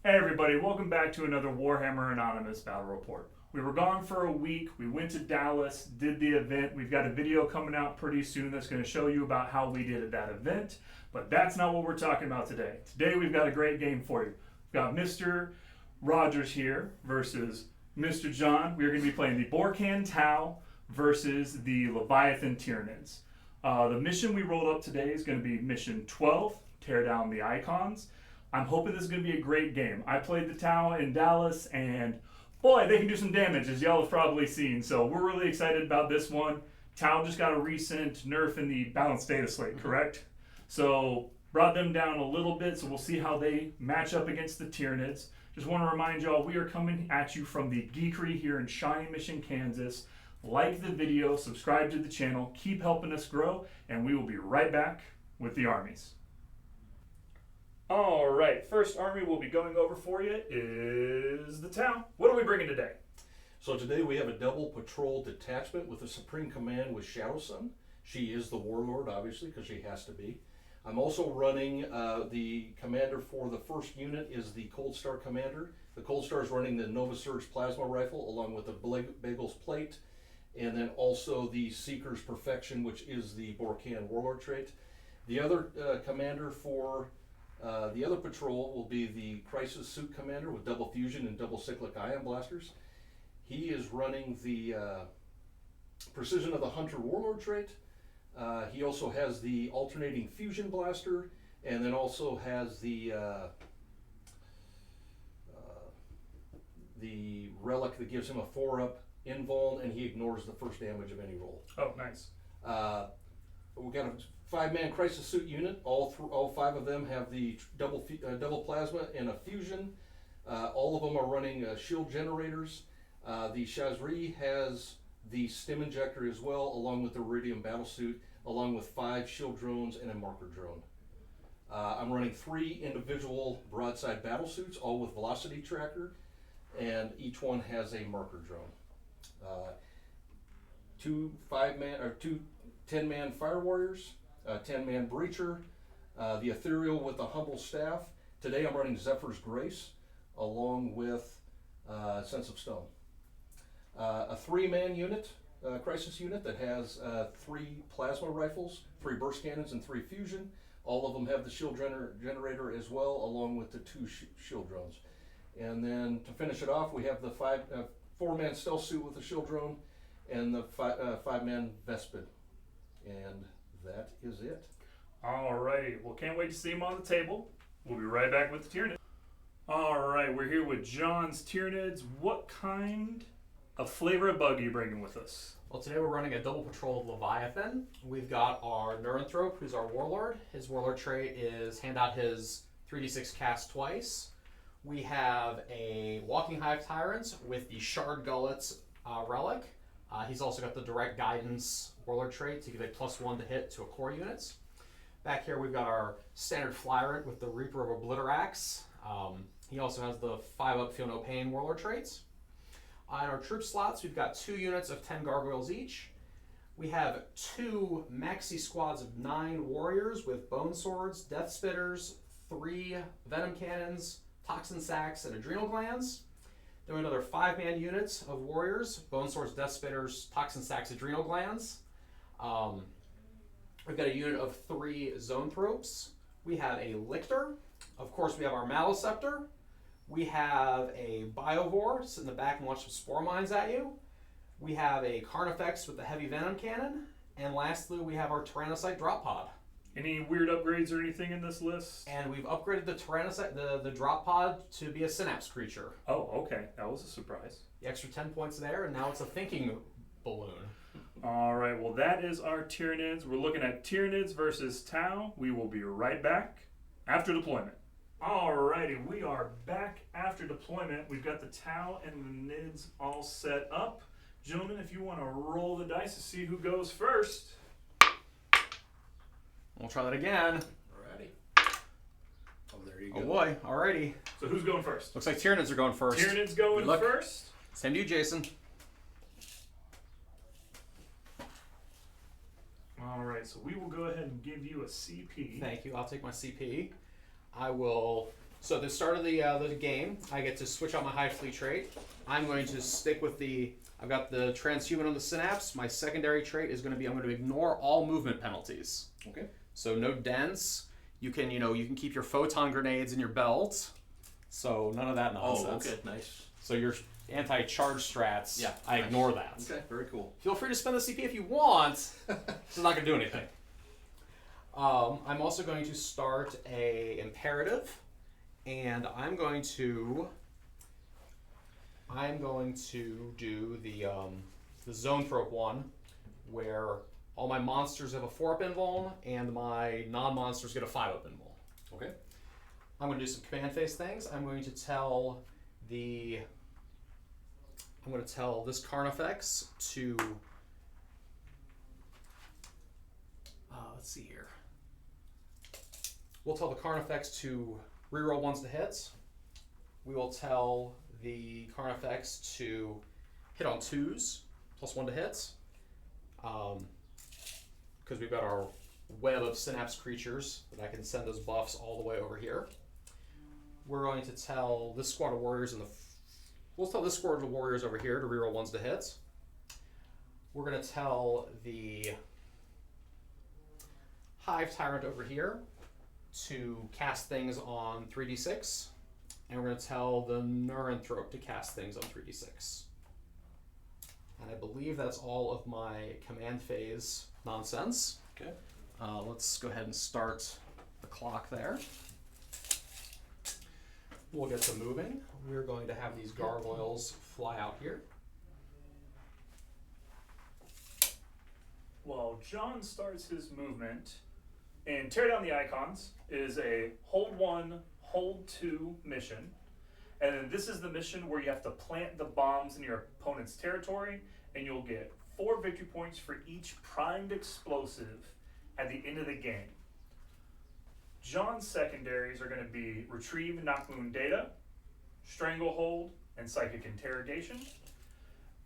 Hey everybody, welcome back to another Warhammer Anonymous Battle Report. We were gone for a week, we went to Dallas, did the event. We've got a video coming out pretty soon that's going to show you about how we did at that event, but that's not what we're talking about today. Today we've got a great game for you. We've got Mr. Rogers here versus Mr. John. We're going to be playing the Borkan Tau versus the Leviathan Tyranids. The mission we rolled up today is going to be mission 12, tear down the icons. I'm hoping this is going to be a great game. I played the Tau in Dallas, and boy, they can do some damage, as y'all have probably seen. So we're really excited about this one. Tau just got a recent nerf in the Balanced Data Slate, correct? So brought them down a little bit, so we'll see how they match up against the Tyranids. Just want to remind y'all, we are coming at you from the Geekery here in Shawnee Mission, Kansas. Like the video, subscribe to the channel, keep helping us grow, and we will be right back with the armies. All right, first army we'll be going over for you is the Tau. What are we bringing today? So today we have a double patrol detachment with a Supreme Command with Shadow Sun. She is the Warlord, obviously, because she has to be. I'm also running the commander for the first unit is the Cold Star commander. The Cold Star is running the Nova Surge plasma rifle along with the Bagel's plate, and then also the Seeker's Perfection, which is the Borkan Warlord trait. The other commander for the other patrol will be the Crisis Suit Commander with double fusion and double cyclic ion blasters. He is running the Precision of the Hunter Warlord trait. He also has the alternating fusion blaster, and then also has the relic that gives him a 4-up invuln, and he ignores the first damage of any roll. Oh, nice. We've got a 5-man Crisis Suit unit. All 5 of them have the double plasma and a fusion. All of them are running shield generators. The Shazri has the stim injector as well, along with the Iridium battlesuit, along with 5 shield drones and a marker drone. I'm running 3 individual broadside battlesuits, all with velocity tracker, and each one has a marker drone. 2 10-man fire warriors, 10-man breacher, the ethereal with the humble staff. Today I'm running Zephyr's Grace along with Sense of Stone. A 3-man unit, crisis unit that has 3 plasma rifles, 3 burst cannons, and 3 fusion. All of them have the shield generator as well, along with the 2 shield drones. And then to finish it off, we have the 4-man stealth suit with the shield drone and the 5-man Vespid. And that is it. All right, well, can't wait to see them on the table. We'll be right back with the Tyranids. All right, we're here with John's Tyranids. What kind of flavor of bug are you bringing with us? Well, today we're running a double patrol of Leviathan. We've got our Neuranthrope, who's our Warlord. His Warlord trait is hand out his 3d6 cast twice. We have a Walking Hive Tyrant with the Shard Gullets relic. He's also got the Direct Guidance Warlord trait to give a +1 to hit to a core units. Back here we've got our standard Flyrant with the Reaper of Obliterax. He also has the 5-up Feel No Pain Warlord traits. On our troop slots, we've got 2 units of 10 gargoyles each. We have 2 maxi squads of 9 warriors with bone swords, death spitters, 3 venom cannons, toxin sacs, and adrenal glands. Then we have another 5-man units of warriors, bone swords, death spitters, toxin sacs, adrenal glands. We've got a unit of 3 Zoanthropes. We have a Lictor. Of course, we have our Maliceptor. We have a Biovore, sit in the back and launch some spore mines at you. We have a Carnifex with the heavy venom cannon. And lastly, we have our Tyrannocyte drop pod. Any weird upgrades or anything in this list? And we've upgraded the Tyrannocyte, the drop pod, to be a synapse creature. Oh, okay. That was a surprise. The extra 10 points there, and now it's a thinking balloon. All right, well, that is our Tyranids. We're looking at Tyranids versus Tau. We will be right back after deployment. All righty, we are back after deployment. We've got the Tau and the Nids all set up. Gentlemen, if you want to roll the dice to see who goes first. We'll try that again. Alrighty. Oh, there you go. Oh boy, alrighty. So who's going first? Looks like Tyranids are going first. Tyranids going Good luck. first. Same to you, Jason. All right, so we will go ahead and give you a CP. Thank you. I'll take my CP. I will So at the start of the game, I get to switch out my high fleet trait. I'm going to stick with I've got the transhuman on the synapse. My secondary trait is going to be I'm going to ignore all movement penalties. Okay. So no dents. You can keep your photon grenades in your belt. So none of that nonsense. Oh, okay, nice. So your anti-charge strats, Yeah, I nice. ignore that. Okay, very cool. Feel free to spend the CP if you want. It's not going to do anything. I'm also going to start a imperative, and I'm going to do the zone trope one, where all my monsters have a 4-up invuln, and my non-monsters get a 5-up invuln. Okay. I'm going to do some command phase things. I'm going to tell this Carnifex to let's see here. We'll tell the Carnifex to reroll ones to hits. We will tell the Carnifex to hit on 2s, +1 to hits. Because we've got our web of synapse creatures that I can send those buffs all the way over here. We're going to tell this squad of warriors we'll tell this squad of warriors over here to reroll ones to hits. We're going to tell the Hive Tyrant over here to cast things on 3d6. And we're going to tell the Neuranthrope to cast things on 3d6. And I believe that's all of my command phase nonsense. Okay. Let's go ahead and start the clock there. We'll get to moving. We're going to have these gargoyles fly out here. Well, John starts his movement, and tear down the icons is a hold 1, hold 2 mission. And then this is the mission where you have to plant the bombs in your opponent's territory, and you'll get 4 victory points for each primed explosive at the end of the game. John's secondaries are going to be Retrieve Knockmoon Data, Stranglehold, and Psychic Interrogation.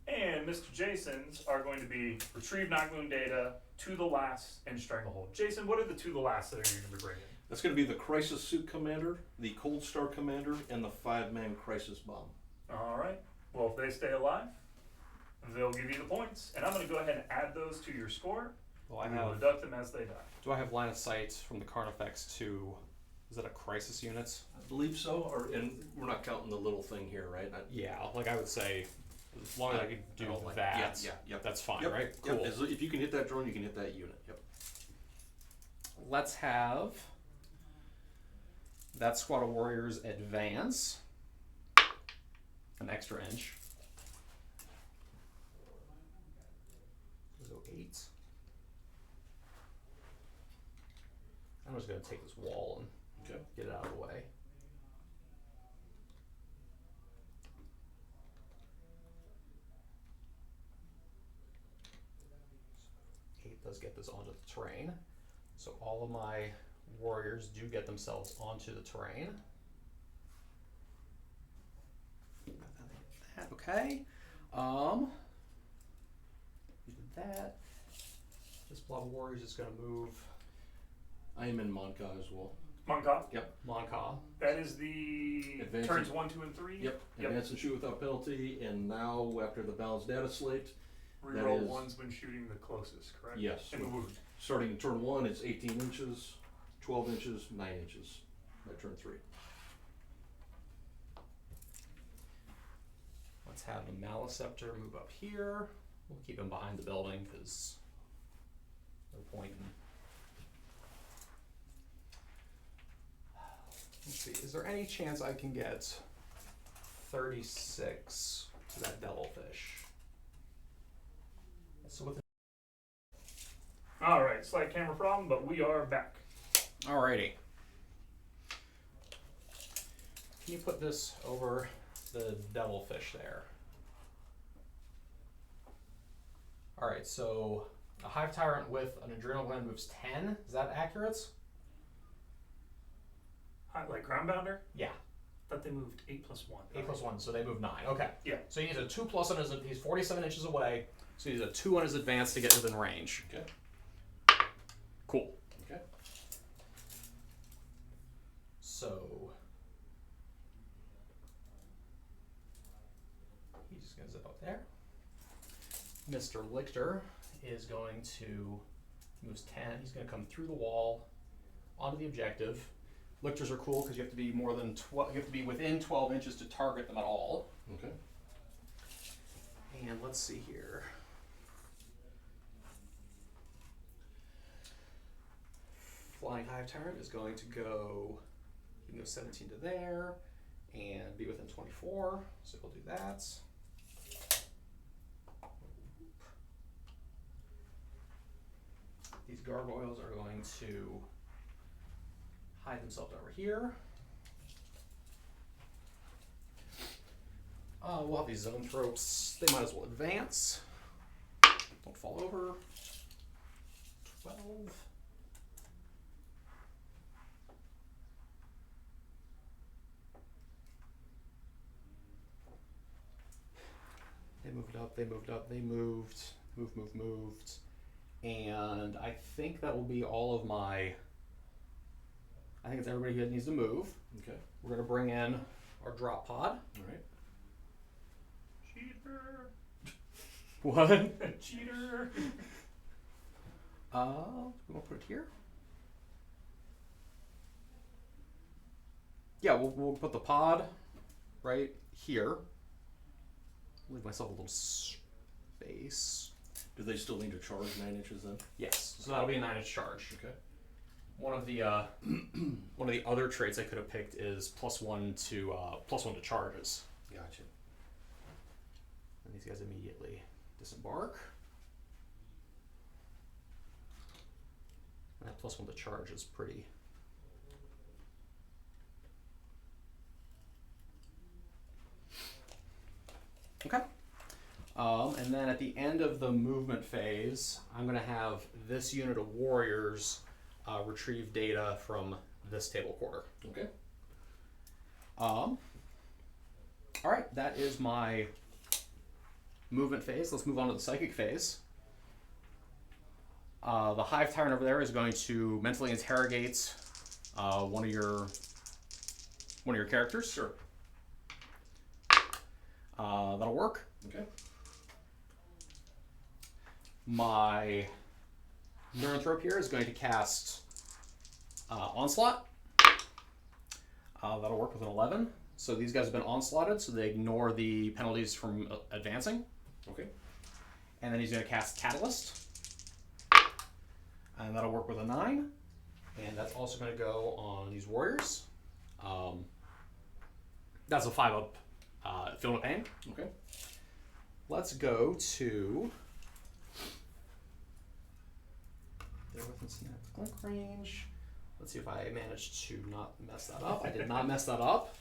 And Mr. Jason's are going to be Retrieve Knockmoon Data, To the Last, and Stranglehold. Jason, what are the To the Last that you're going to be bringing? That's going to be the Crisis Suit Commander, the Cold Star Commander, and the 5-man Crisis Bomb. All right. Well, if they stay alive, they'll give you the points. And I'm going to go ahead and add those to your score. Well, I We'll have. deduct them as they die. Do I have line of sight from the Carnifex to? Is that a crisis unit? I believe so, and we're not counting the little thing here, right? Yeah, like I would say, as long as I could do like, that, yeah, that's fine, yep, right? Cool. Yep. If you can hit that drone, you can hit that unit. Yep. Let's have that squad of warriors advance an extra inch. Go 8. I'm just going to take this wall and get it out of the way. Does get this onto the terrain. So all of my warriors do get themselves onto the terrain. Okay. We did that. This blob of warriors is going to move. I am in Monka as well. Monka. Yep. Monka. That is the Advancing. turns 1, 2, and 3. Yep. Advance and shoot without penalty, and now after the Balanced Data Slate, Reroll ones when shooting the closest, correct? yes. And the wound. Starting in turn 1, it's 18 inches, 12 inches, 9 inches by turn 3. Let's have the Maliceptor move up here. We'll keep him behind the building because no point in. Let's see, is there any chance I can get 36 to that devilfish? So with All right, slight camera problem, but we are back. Alrighty. Can you put this over the devilfish there? Alright, so a Hive Tyrant with an Adrenal Gland moves 10. Is that accurate? Like Groundbounder? Yeah. Thought they moved 8 plus 1. 8 plus 1, so they move 9. Okay. Yeah. So he needs a 2 plus on his, he's 47 inches away, so he needs a 2 on his advance to get within range. Okay. Cool. Okay. So Just gonna zip up there. Mr. Lichter is going to moves 10. He's going to come through the wall onto the objective. Lichters are cool because you have to be more than 12. You have to be within 12 inches to target them at all. Okay. And let's see here. Flying Hive Tyrant is going to go. He can go 17 to there and be within 24. So we'll do that. These gargoyles are going to hide themselves over here. We'll have these zone tropes. They might as well advance. Don't fall over. 12. They moved up, they moved up, they moved. Moved. And I think that will be all of my... I think it's everybody who needs to move. Okay. We're going to bring in our drop pod. All right. Cheater. What? Cheater. We want to put it here? Yeah, we'll put the pod right here. Leave myself a little space. Do they still need to charge 9 inches then? Yes, so that'll be a 9-inch charge. Okay. One of the other traits I could have picked is +1 to charges. Gotcha. And these guys immediately disembark. And that +1 to charge is pretty. Okay. And then at the end of the movement phase, I'm going to have this unit of warriors retrieve data from this table quarter. Okay. All right, that is my movement phase. Let's move on to the psychic phase. The Hive Tyrant over there is going to mentally interrogate one of your characters. Sure. That'll work. Okay. My Neuranthrope here is going to cast Onslaught. That'll work with an 11. So these guys have been onslaughted, so they ignore the penalties from advancing. Okay. And then he's going to cast Catalyst. And that'll work with a 9. And that's also going to go on these warriors. That's a 5-up Feel No Pain. Okay. Let's go to... They're within snap blink range. Let's see if I managed to not mess that up. I did not mess that up.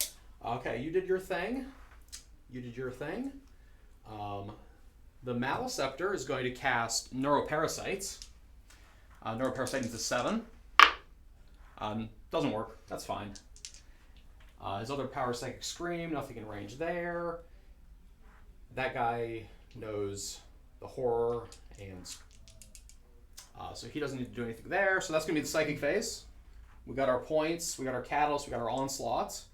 Okay, you did your thing. The Maleceptor is going to cast Neuroparasites. Neuroparasite into 7. Doesn't work. That's fine. His other power, Psychic Scream, nothing in range there. That guy knows the horror, and so he doesn't need to do anything there. So that's going to be the psychic phase. We got our points, we got our catalyst, we got our onslaughts.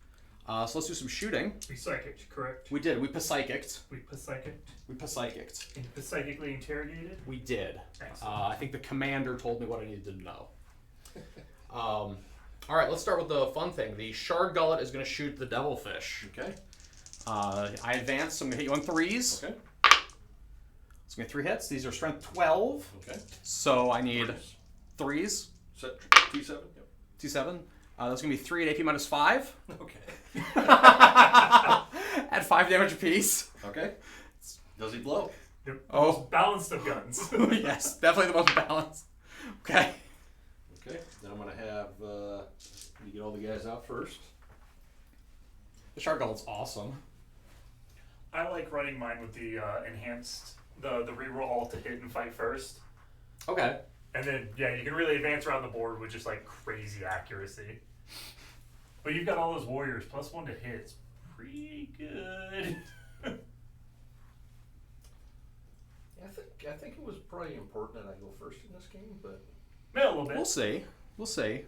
So let's do some shooting. We psychicked, correct? We did. We psychicked. We psychicked. We psychicked. And psychically interrogated? We did. Excellent. I think the commander told me what I needed to know. All right, let's start with the fun thing. The Shard Gullet is going to shoot the Devilfish. Okay. I advance, so I'm going to hit you on 3s. Okay. It's going to be 3 hits. These are strength 12. Okay. So I need 3s. Set T7. Yep. T7. That's going to be 3 at AP minus 5. Okay. At 5 damage apiece. Okay. Does he blow? The Oh. most balanced of guns. Yes, definitely the most balanced. Okay. Okay. Then I'm gonna have you get all the guys out first. The Shard Gullet's awesome. I like running mine with the enhanced, the reroll all to hit and fight first. Okay. And then, yeah, you can really advance around the board with just like crazy accuracy. But you've got all those warriors, +1 to hit. It's pretty good. I think it was probably important that I go first in this game, but Yeah, a little bit. We'll see.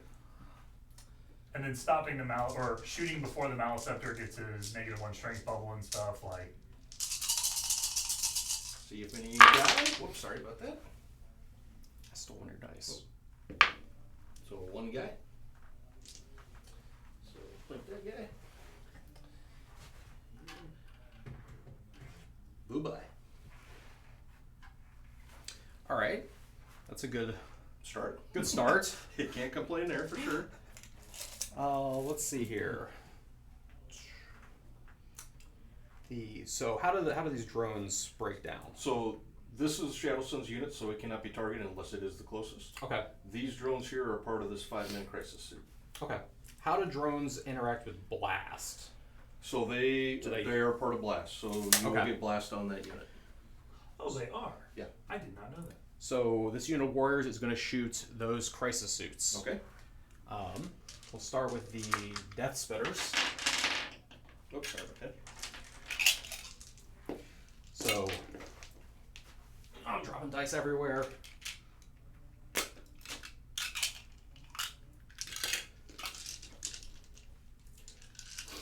And then stopping the or shooting before the Maleceptor gets his -1 strength bubble and stuff, like See if any die. Whoops, sorry about that. I stole one of your dice. So 1 guy. So like that guy. Boo-bye. All right. That's a good Start. start. You can't complain there for sure. Let's see here. So how do these drones break down? So this is Shadowsun's unit, so it cannot be targeted unless it is the closest. Okay. These drones here are part of this 5-man crisis suit. Okay. How do drones interact with blast? So they Do they- are part of blast. So you will Okay. get blast on that unit. Oh, they are? Yeah. I did not know that. So this unit of warriors is going to shoot those crisis suits. Okay. We'll start with the death spitters. Oops, sorry about that. So I'm dropping dice everywhere.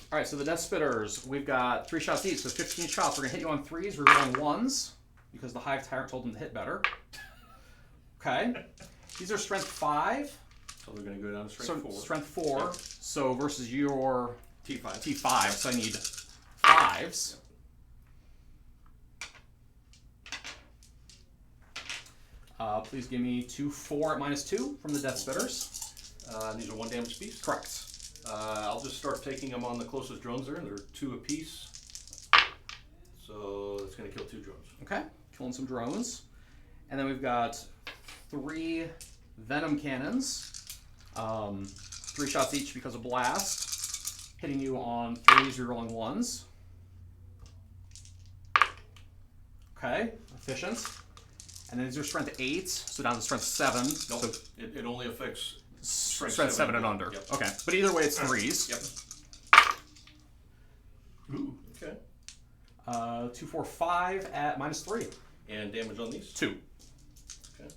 All right, so the death spitters, we've got 3 shots each, so 15 shots. We're gonna hit you on 3s, we're rolling 1s because the Hive Tyrant told them to hit better. Okay, these are strength 5. So they're going to go down to strength So 4. strength 4. Yep. So versus your T5. T5, so I need 5s. Please give me 2 4 at -2 from the death spitters. These are 1 damage piece. Correct. I'll just start taking them on the closest drones there. They're 2 apiece. So it's going to kill 2 drones. Okay, killing some drones. And then we've got 3 venom cannons. 3 shots each because of blast. Hitting you on 3s, rerolling 1s. Okay, efficient. And then these are strength 8, so down to strength 7. Nope. So It only affects strength 7 and under. Yep. Okay, but either way it's 3s. Yep. Ooh. Okay. 2 4 5 at -3. And damage on these? 2. Okay.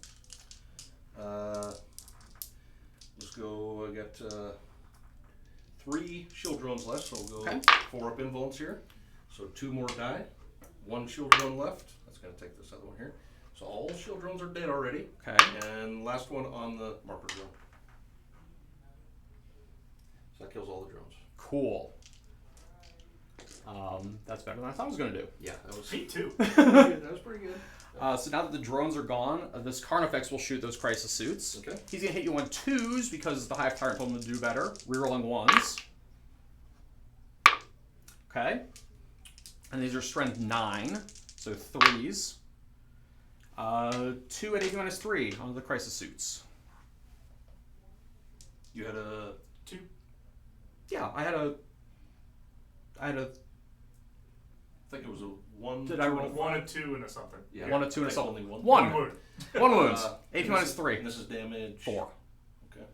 Let's go. I got 3 shield drones left, so we'll go Okay. 4 up invulns here. So 2 more die. 1 shield drone left. That's going to take this other one here. So all shield drones are dead already. Okay. And last one on the marker drone. So that kills all the drones. Cool. That's better than I thought it was going to do. Yeah, that was Me too. pretty good. That was pretty good. So now that the drones are gone, this Carnifex will shoot those crisis suits. Okay. He's going to hit you on 2s because the Hive Tyrant told him to do better. Rerolling 1s. Okay. And these are strength 9, so 3s. 2 at 80 -3 on the crisis suits. You had a 2. Yeah, I had a. I think it was a 1. Did I roll 1 and 2 and a something. Yeah. 1 and 2 and a I think something. only 1. 1. wound. 1 wound. AP and minus 3. And this is damage 4. Okay.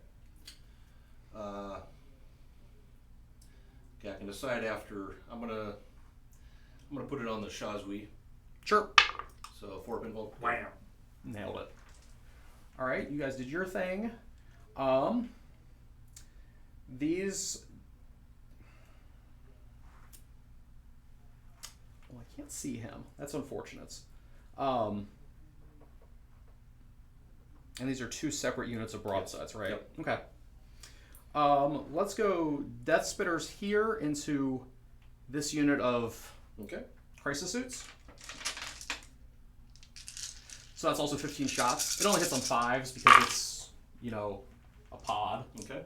Okay, I can decide after. I'm gonna put it on the Shazui. Sure. So 4 pinball. Wham. Nailed it. All right, you guys did your thing. These. Well, I can't see him. That's unfortunate. And these are 2 separate units of broadsides, right? Yep. Okay. Let's go Death Spitters here into this unit of Okay. crisis suits. So that's also 15 shots. It only hits on 5s because it's, a pod. Okay.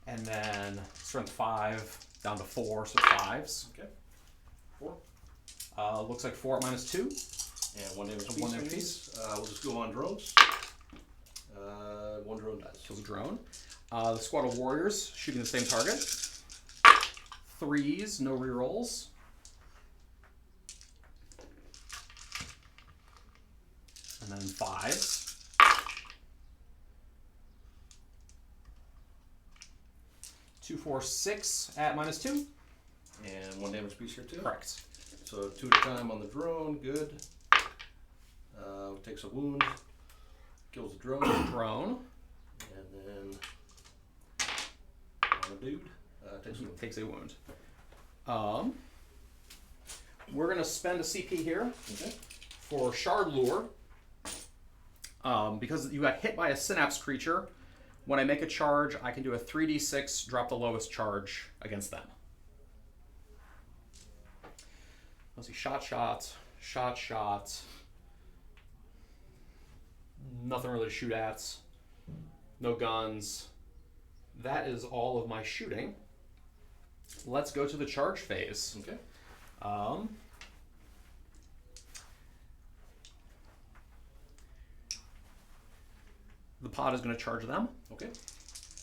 And then strength 5 down to 4, so 5s. Okay. 4. Looks like 4 at -2. And 1 damage So piece. 1 damage on piece. these. We'll just go on drones. 1 drone dies. Kills a drone. The squad of warriors shooting the same target. 3s, no rerolls. And then 5s. Two, 4, 6 at -2. And 1 damage piece here too. Correct. So 2 at a time on the drone. Good. Takes a wound. Kills the drone. Drone And then on a dude. Takes a wound. takes a wound. We're going to spend a CP here Okay. for Shard Lure. Because you got hit by a Synapse creature, when I make a charge, I can do a 3d6, drop the lowest charge against them. Let's see, shot. Nothing really to shoot at. No guns. That is all of my shooting. Let's go to the charge phase. Okay. The pod is going to charge them. Okay.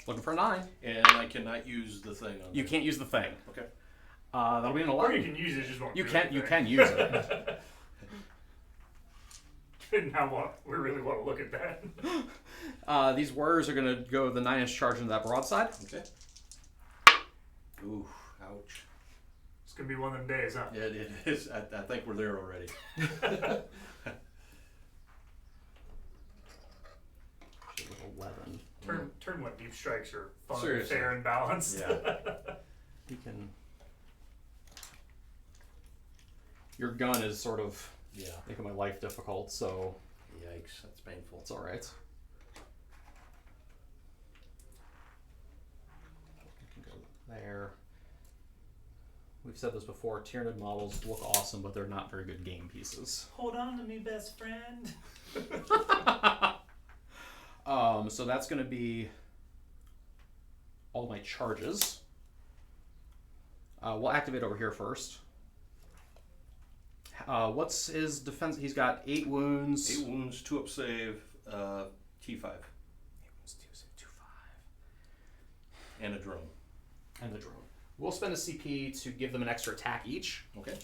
Looking for a 9. And I cannot use the thing on You there. can't use the thing. Okay. That'll be an Or 11. you can use it, just won't You do can anything. use it. Now we really want to look at that. These warriors are going to go the 9-inch charge into that broadside. Okay. Ooh, ouch. It's gonna be one of them days, huh? Yeah, it is. I think we're there already. Shit, with 11. Turn one deep strikes are fun, Seriously. fair, and balanced. Yeah. You can. Your gun is sort of Yeah. making my life difficult, so Yikes, that's painful. it's all right. You can go there. We've said this before. Tyranid models look awesome, but they're not very good game pieces. Hold on to me, best friend. So that's going to be all my charges. We'll activate over here first. What's his defense? He's got 8 wounds. 8 wounds, 2 up save, T5. 8 wounds, 2, 5. And a drone. And the drone. We'll spend a CP to give them an extra attack each. Okay.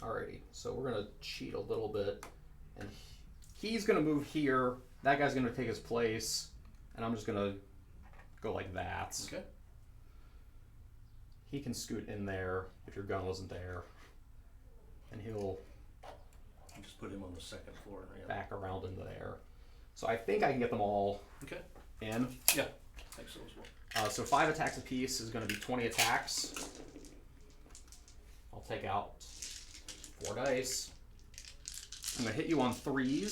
Alrighty, so we're gonna cheat a little bit, and he's gonna move here. That guy's gonna take his place, and I'm just gonna go like that. Okay. He can scoot in there if your gun wasn't there, and he'll Just put him on the 2nd floor. Yeah. back around into there. So I think I can get them all Okay. in. Yeah. I think so as well. So 5 attacks apiece is going to be 20 attacks. I'll take out 4 dice. I'm going to hit you on 3s.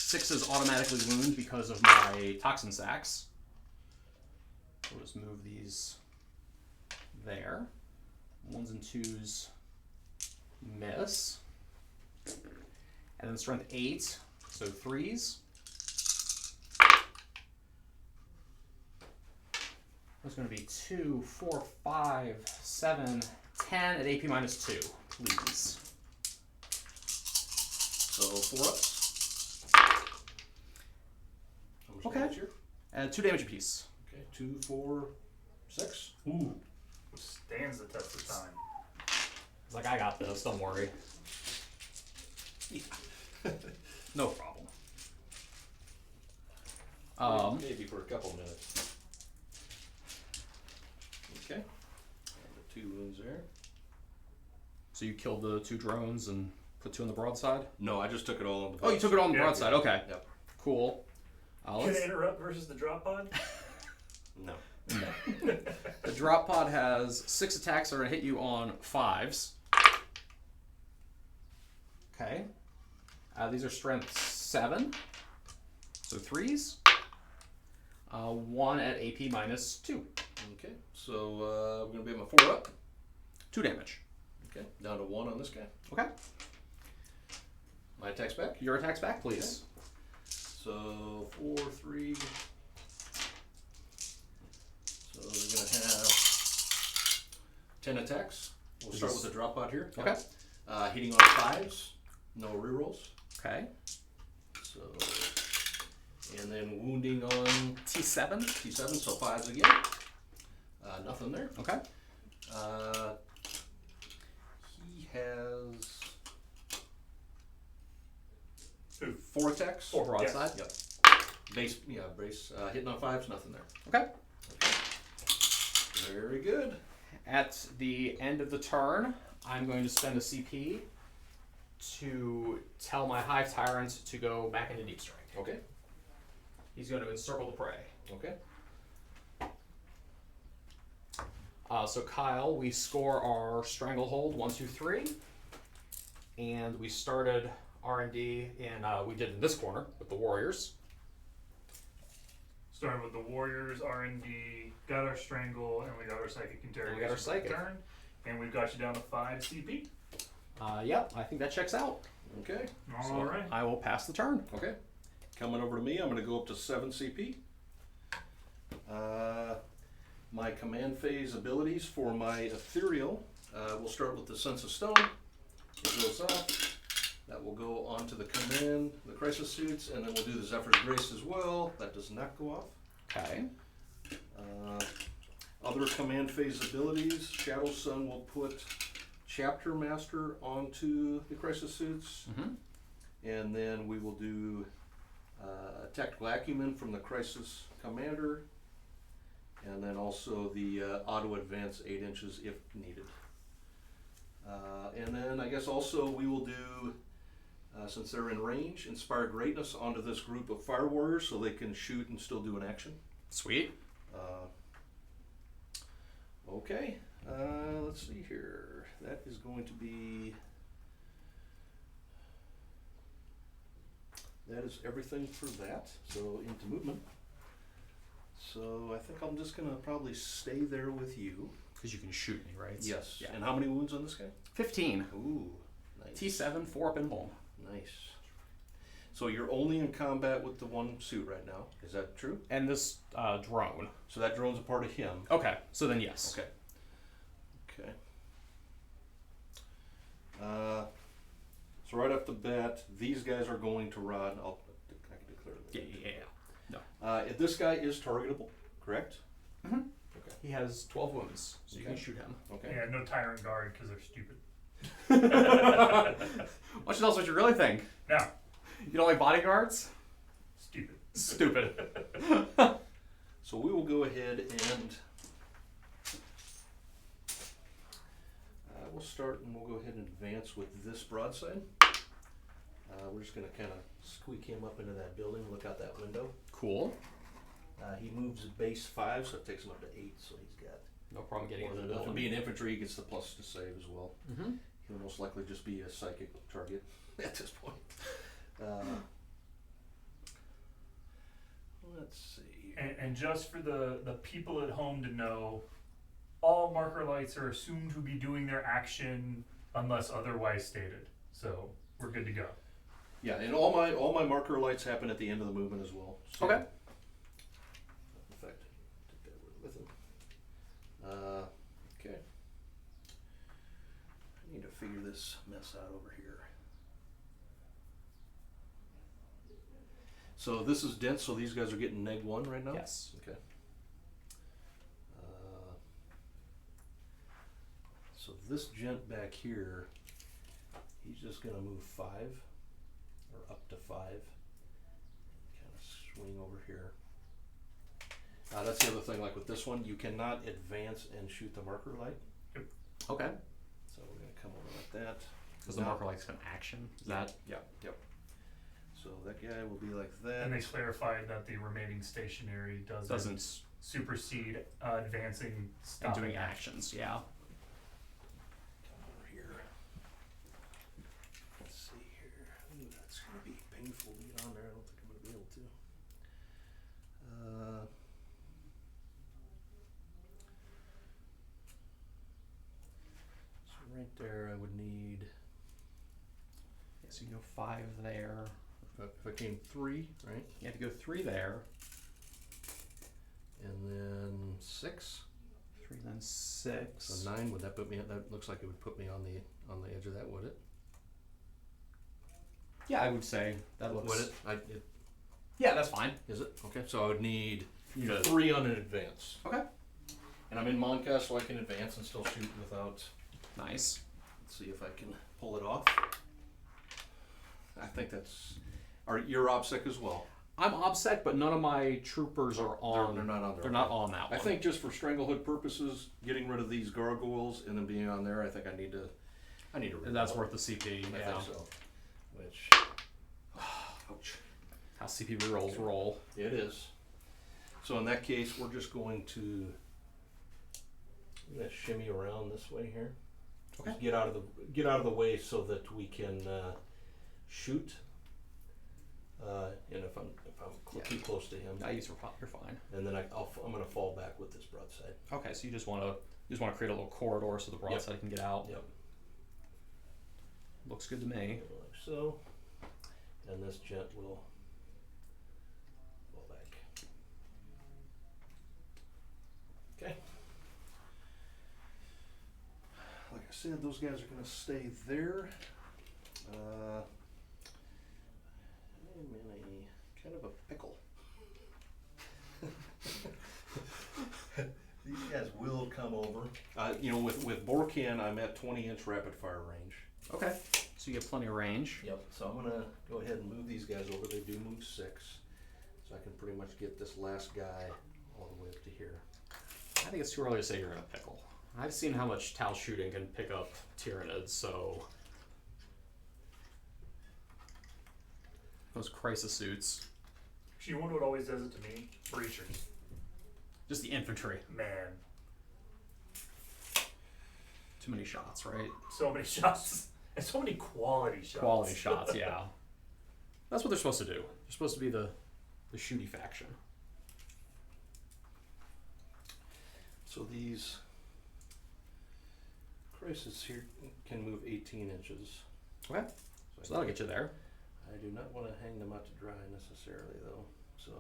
6s automatically wound because of my toxin sacks. We'll just move these there. 1s and 2s miss. And then strength 8, so 3s. That's going to be 2, 4, 5, 7, 10 at AP minus 2, please. So 4 ups. How much Okay. damage here? And 2 damage apiece. Okay. 2, 4, 6. Ooh, stands the test of time. It's like, I got this, don't worry. No problem. Maybe for a couple minutes. Okay. And the 2 wounds there. So you killed the 2 drones and put 2 on the broadside? No, I just took it all on the Oh, you took it on the Yeah. broadside, okay. Yep. Cool. Can I Let's- interrupt versus the drop pod? No. The drop pod has 6 attacks that are going to hit you on 5s. Okay. These are strength 7. So 3s. 1 at AP minus 2. Okay. So we're going to be at my 4 up. 2 damage. Okay. Down to 1 on this guy. Okay. My attack's back. Your attacks back, please. So 4, 3. So they're going to have 10 attacks. We'll Is start this- with the drop pod here. Okay. Hitting on 5s. No rerolls. Okay. So, and then wounding on T7. T7, so 5s again. Nothing there. Okay. He has Who? 4 attacks. 4, Broadside. Yep. Base, base. Hitting on 5s, nothing there. Okay. Very good. At the end of the turn, I'm going to spend a CP to tell my Hive Tyrant to go back into Deep Strike. Okay. He's going to encircle the prey. Okay. So Kyle, we score our Stranglehold 1, 2, 3, and we started R&D we did in this corner with the Warriors. Starting with the Warriors, R&D, got our Strangle, and we got our Psychic Interrogation. We got our Psychic. Turn, and we've got you down to 5 CP. Yep, I think that checks out. Okay. All right. I will pass the turn. Okay. Coming over to me, I'm going to go up to 7 CP. My command phase abilities for my ethereal, we'll start with the Sense of Stone. It goes off. That will go onto the command, the crisis suits, and then we'll do the Zephyr's Grace as well. That does not go off. Okay. Other command phase abilities, Shadow Sun will put Chapter Master onto the crisis suits. And then we will do Tactical Acumen from the crisis commander. And then also the auto advance 8 inches if needed. And then I guess also we will do, since they're in range, Inspire Greatness onto this group of Fire Warriors so they can shoot and still do an action. Sweet. Okay, let's see here. That is going to be, that is everything for that. So into movement. So I think I'm just gonna probably stay there with you. Because you can shoot me, right? Yes. Yeah. And how many wounds on this guy? 15. Ooh, nice. T7, 4 up and boom. Nice. So you're only in combat with the one suit right now. Is that true? And this drone. So that drone's a part of him. Okay, so then yes. Okay. Okay. So right off the bat, these guys are going to run. I can declare that. Yeah. No. This guy is targetable, correct? Mm-hmm. Okay. He has 12 wounds, so you Okay. can shoot him. Okay. Yeah, no Tyrant Guard because they're stupid. Why don't you tell us what you really think? Now, You don't like bodyguards? stupid. Stupid. So we will go ahead and we'll start and we'll go ahead and advance with this broadside. We're just going to kind of squeak him up into that building, look out that window. Cool. He moves base 5, so it takes him up to 8, so he's got No problem getting more into than the enough. And building. being infantry, he gets the plus to save as well. Mm-hmm. He'll most likely just be a psychic target at this point. Let's see. And just for the people at home to know, all marker lights are assumed to be doing their action unless otherwise stated. So we're good to go. Yeah, and all my marker lights happen at the end of the movement as well. So Okay. In fact, take that with him. Okay. I need to figure this mess out over here. So this is dense, so these guys are getting -1 right now? Yes. Okay. So this gent back here, he's just gonna move 5, or up to 5. Kind of swing over here. That's the other thing, like with this one, you cannot advance and shoot the marker light. Okay. So we're gonna come over like that. Because the marker light's an action. Is that? Yep. So that guy will be like that. And they clarified that the remaining stationary doesn't supersede advancing, And stopping doing action. actions, yeah. Come over here. Let's see here. Ooh, that's gonna be painful to get on there. I don't think I'm gonna be able to. So right there, I would need. Yeah, so you go 5 there. If I came 3, right, You have to go 3 there. and then 6. 3, then 6. So 9. Would that put me? That looks like it would put me on the edge of that. Would it? Yeah, I would say that looks. Would it? Yeah, that's fine. Is it? Okay. So I would need You know- 3 on an advance. Okay. And I'm in Moncast, so I can advance and still shoot without. Nice. Let's see if I can pull it off. I think that's. You're OBSEC as well. I'm OBSEC, but none of my troopers are on. They're not on there. They're not on that I one. think just for Stranglehood purposes, getting rid of these gargoyles and then being on there, I think I need to. And that's worth the CP. I Yeah. think so. Which. Ouch. How CP rerolls roll. It is. So in that case, we're just going to I'm gonna shimmy around this way here. Okay. Just get out of the way so that we can shoot. And if I'm too close to him, You're fine. and then I'm gonna fall back with this broadside. Okay, so you just want to create a little corridor so the broadside can get out. Yep. Looks good to me. Like so, and this jet will fall back. Okay. Like I said, those guys are gonna stay there. I'm in a kind of a pickle. These guys will come over. With Borcan, I'm at 20-inch rapid fire range. Okay, so you get plenty of range. Yep. So I'm gonna go ahead and move these guys over. They do move 6, so I can pretty much get this last guy all the way up to here. I think it's too early to say you're in a pickle. I've seen how much Tau shooting can pick up Tyranids, so those crisis suits. Actually, you wonder what always does it to me? Breachers. Just the infantry. Man. Too many shots, right? So many shots. And so many quality shots. Quality shots, yeah. That's what they're supposed to do. They're supposed to be the shooty faction. So these crisis here can move 18 inches. Okay, so that'll get you there. I do not want to hang them out to dry necessarily, though. So,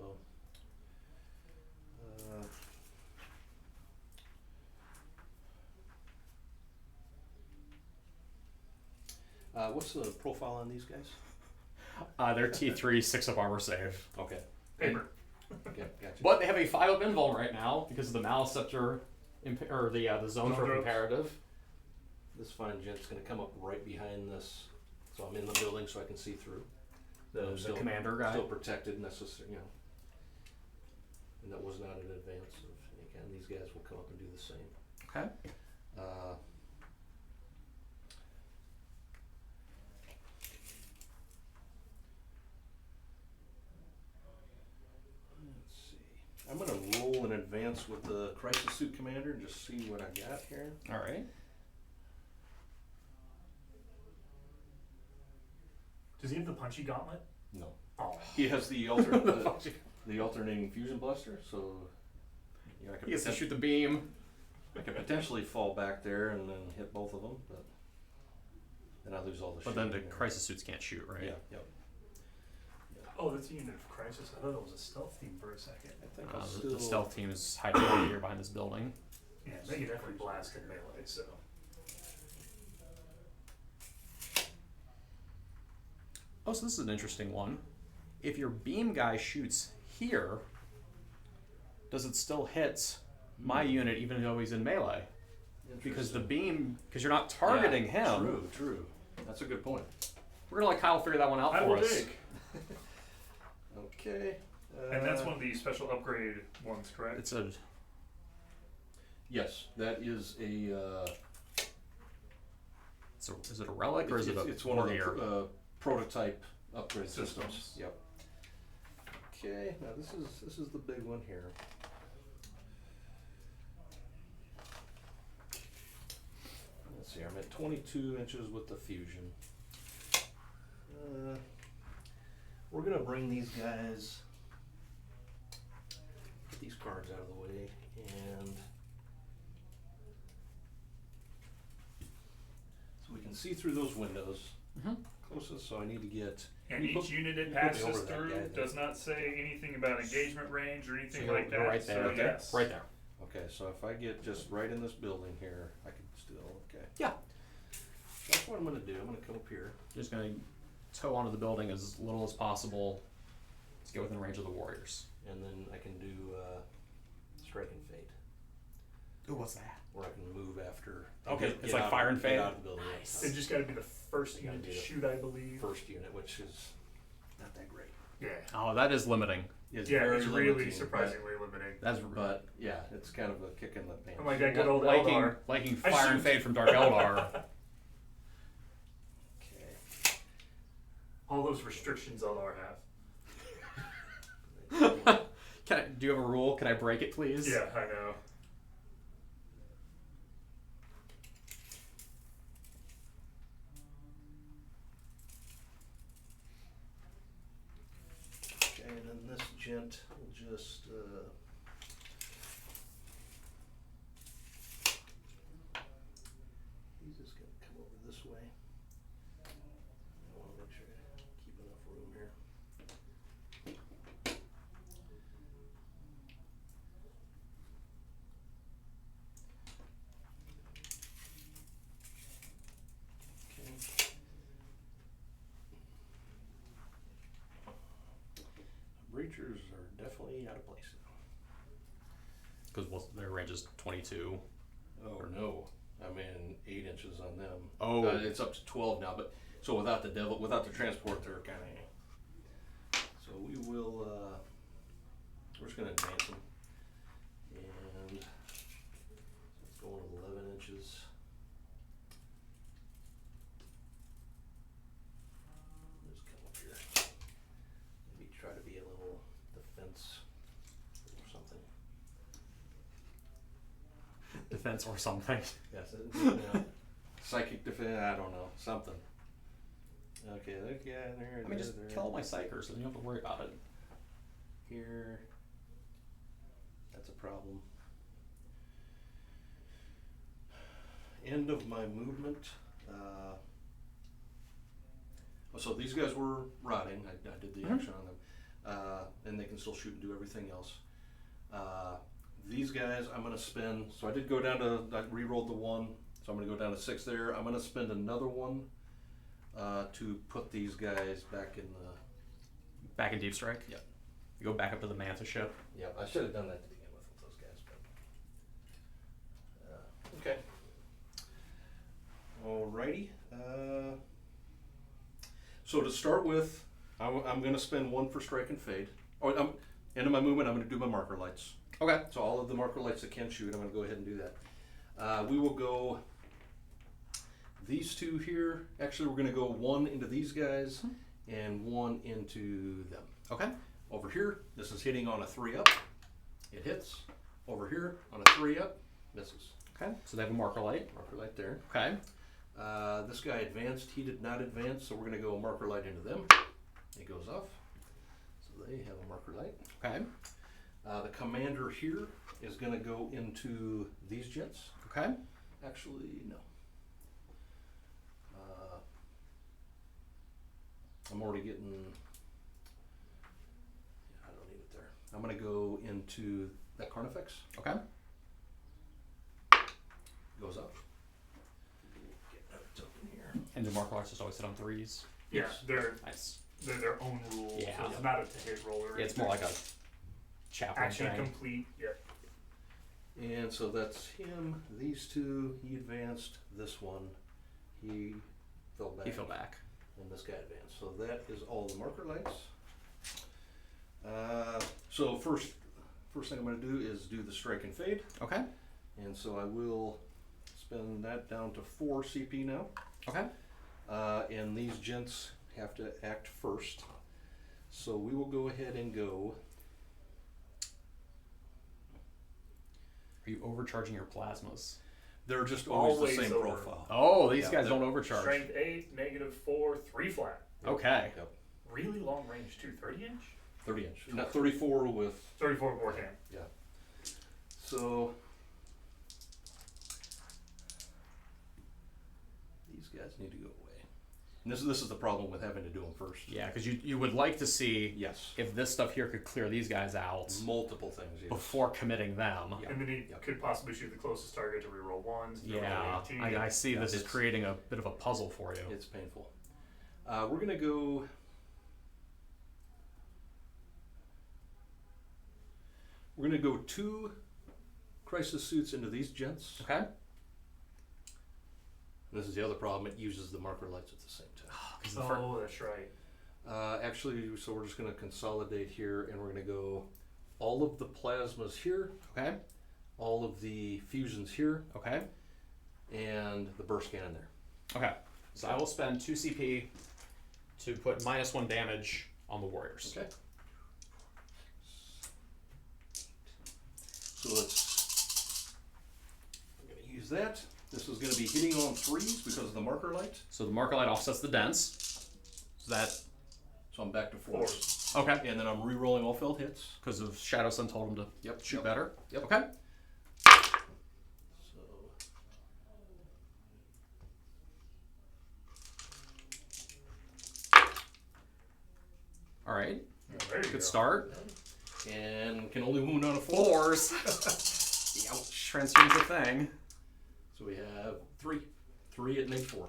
what's the profile on these guys? They're T3, 6 up armor save. Okay. Paper. Okay, gotcha. But they have a 5-up invuln right now because of the Maliceptor, or the zone for Ropes. comparative. This fine gent's going to come up right behind this, so I'm in the building so I can see through. The commander guy. Still protected, necessary, and that was not in advance of any kind. These guys will come up and do the same. Okay. Let's see. I'm going to roll in advance with the crisis suit commander and just see what I got here. All right. Does he have the punchy gauntlet? No. Oh. He has the the alternating fusion blaster, so I could He gets to shoot the beam. I could potentially fall back there and then hit both of them, but then I lose all the But then shooting the there. crisis suits can't shoot, right? Yeah, yep. Oh, that's a unit of crisis. I thought it was a stealth team for a second. I think I'll The stealth team is hiding right here behind this building. Yeah, they could definitely blast in melee, so. Oh, so this is an interesting one. If your beam guy shoots here, does it still hit my unit even though he's in melee? Because the beam, because you're not targeting him. True. That's a good point. We're gonna let Kyle figure that one out I for will us. dig. Okay. And that's one of the special upgrade ones, correct? It's a Yes, that is a. is it a relic or is it a It's one of warrior? the prototype upgrade Systems. systems. Yep. Okay, now this is the big one here. Let's see, I'm at 22 inches with the fusion. We're gonna bring these guys, get these cards out of the way, and so we can see through those windows closest. So I need to get. And you each put- unit it you put me passes over that through guy there. does not say anything about engagement range or anything So like you're that. right there. So yes. Right there. Okay, so if I get just right in this building here, I can still, okay. Yeah. That's what I'm gonna do, I'm gonna come up here. Just gonna tow onto the building as little as possible to get within range of the warriors. And then I can do, Strike and Fade, Ooh, what's that? where I can move after. Okay, get it's like out- Fire and get Fade? out of the building. Nice. It's just got to be the first Gotta unit to be the shoot, I believe. First unit, which is not that great. Yeah. Oh, that is limiting. It's Yeah, very it's really limiting, surprisingly limiting. That's But yeah, it's kind of a kick in the pants. I'm like that good old liking Eldar. I Fire and shoot. Fade from Dark Eldar. Okay. All those restrictions Eldar have. Do you have a rule? Can I break it, please? Yeah, I know. Okay, and then this gent will just, he's just gonna come over this way. I wanna make sure I keep enough room here. Okay. Breachers are definitely out of place now. Because their range is 22. Oh no, I'm in 8 inches on them. Oh. It's up to 12 now, but so without the transport, they're kind of. So we will. We're just gonna advance them, and it's going 11 inches. Just come up here. Maybe try to be a little defense or something. Defense or something. Yes, yeah. Psychic defense. I don't know, something. Okay, look, yeah, there. I mean, just kill all my psychers, so you don't have to worry about it. Here. That's a problem. End of my movement. So these guys were rotting. I did the action on them. And they can still shoot and do everything else. These guys, I'm going to spend. So I did go down to. I re-rolled the 1. So I'm going to go down to 6 there. I'm going to spend another 1 to put these guys back in the. Back in Deep Strike? Yep. You go back up to the Manta ship. Yeah, I should have done that to begin with those guys, but okay. Alrighty. So to start with, I'm going to spend 1 for strike and fade. Oh, end of my movement, I'm going to do my marker lights. Okay. So all of the marker lights that can shoot, I'm going to go ahead and do that. We will go these 2 here. Actually, we're going to go 1 into these guys and 1 into them. Okay. Over here, this is hitting on a 3-up. It hits. Over here, on a 3-up, misses. Okay. So they have a marker light. Marker light there. Okay. This guy advanced. He did not advance, so we're going to go marker light into them. It goes off. So they have a marker light. Okay. The commander here is going to go into these jets. Okay. Actually, no. I'm already getting. I don't need it there. I'm going to go into that Carnifex. Okay. Goes up. Get notes up in here. And the marker lights just always sit on 3s. Yeah, they're Nice. their own rules. Yeah. So it's not a hit roller. Yeah, it's more like a chaplain action thing. complete. Yep. And so that's him. These 2, he advanced. This one, he fell back. He fell back. And this guy advanced. So that is all the marker lights. So first thing I'm going to do is do the strike and fade. Okay. And so I will spend that down to 4 CP now. Okay. And these gents have to act first. So we will go ahead and go. Are you overcharging your plasmas? They're just always Always the same over. profile. Oh, these Yeah, guys they're don't overcharge. Strength 8, -4, 3 flat. Okay. Yep. Really long range too. 30 inch? 30 inch. Not 34 with. 34 Warhammer. Yeah. So these guys need to go away. And this is the problem with having to do them first. Yeah, because you would like to see Yes. if this stuff here could clear these guys out Multiple things. Yes. before committing them. Yeah. And then he Yep. could possibly shoot the closest target to reroll 1s. to Yeah, reroll 18. I see Yeah, this is it's- creating a bit of a puzzle for you. It's painful. We're gonna go. We're gonna go 2 crisis suits into these gents. Okay. This is the other problem. It uses the marker lights at the same time. 'Cause the fir- Oh, that's right. Actually, so we're just gonna consolidate here, and we're gonna go all of the plasmas here, okay. all of the fusions here, Okay. and the burst cannon there. Okay. So I will spend 2 CP to put -1 damage on the warriors. Okay. So I'm gonna use that. This is gonna be hitting on 3s because of the marker light. So the marker light offsets the dents. So that So I'm back to 4s. Okay. And then I'm re-rolling all failed hits. Because of Shadow Sun told him to shoot better. Yep. Okay. So All right. There you Good go. start. and can only wound on a 4. 4s. Ouch. Transfer's a thing. So we have 3. 3 at -4.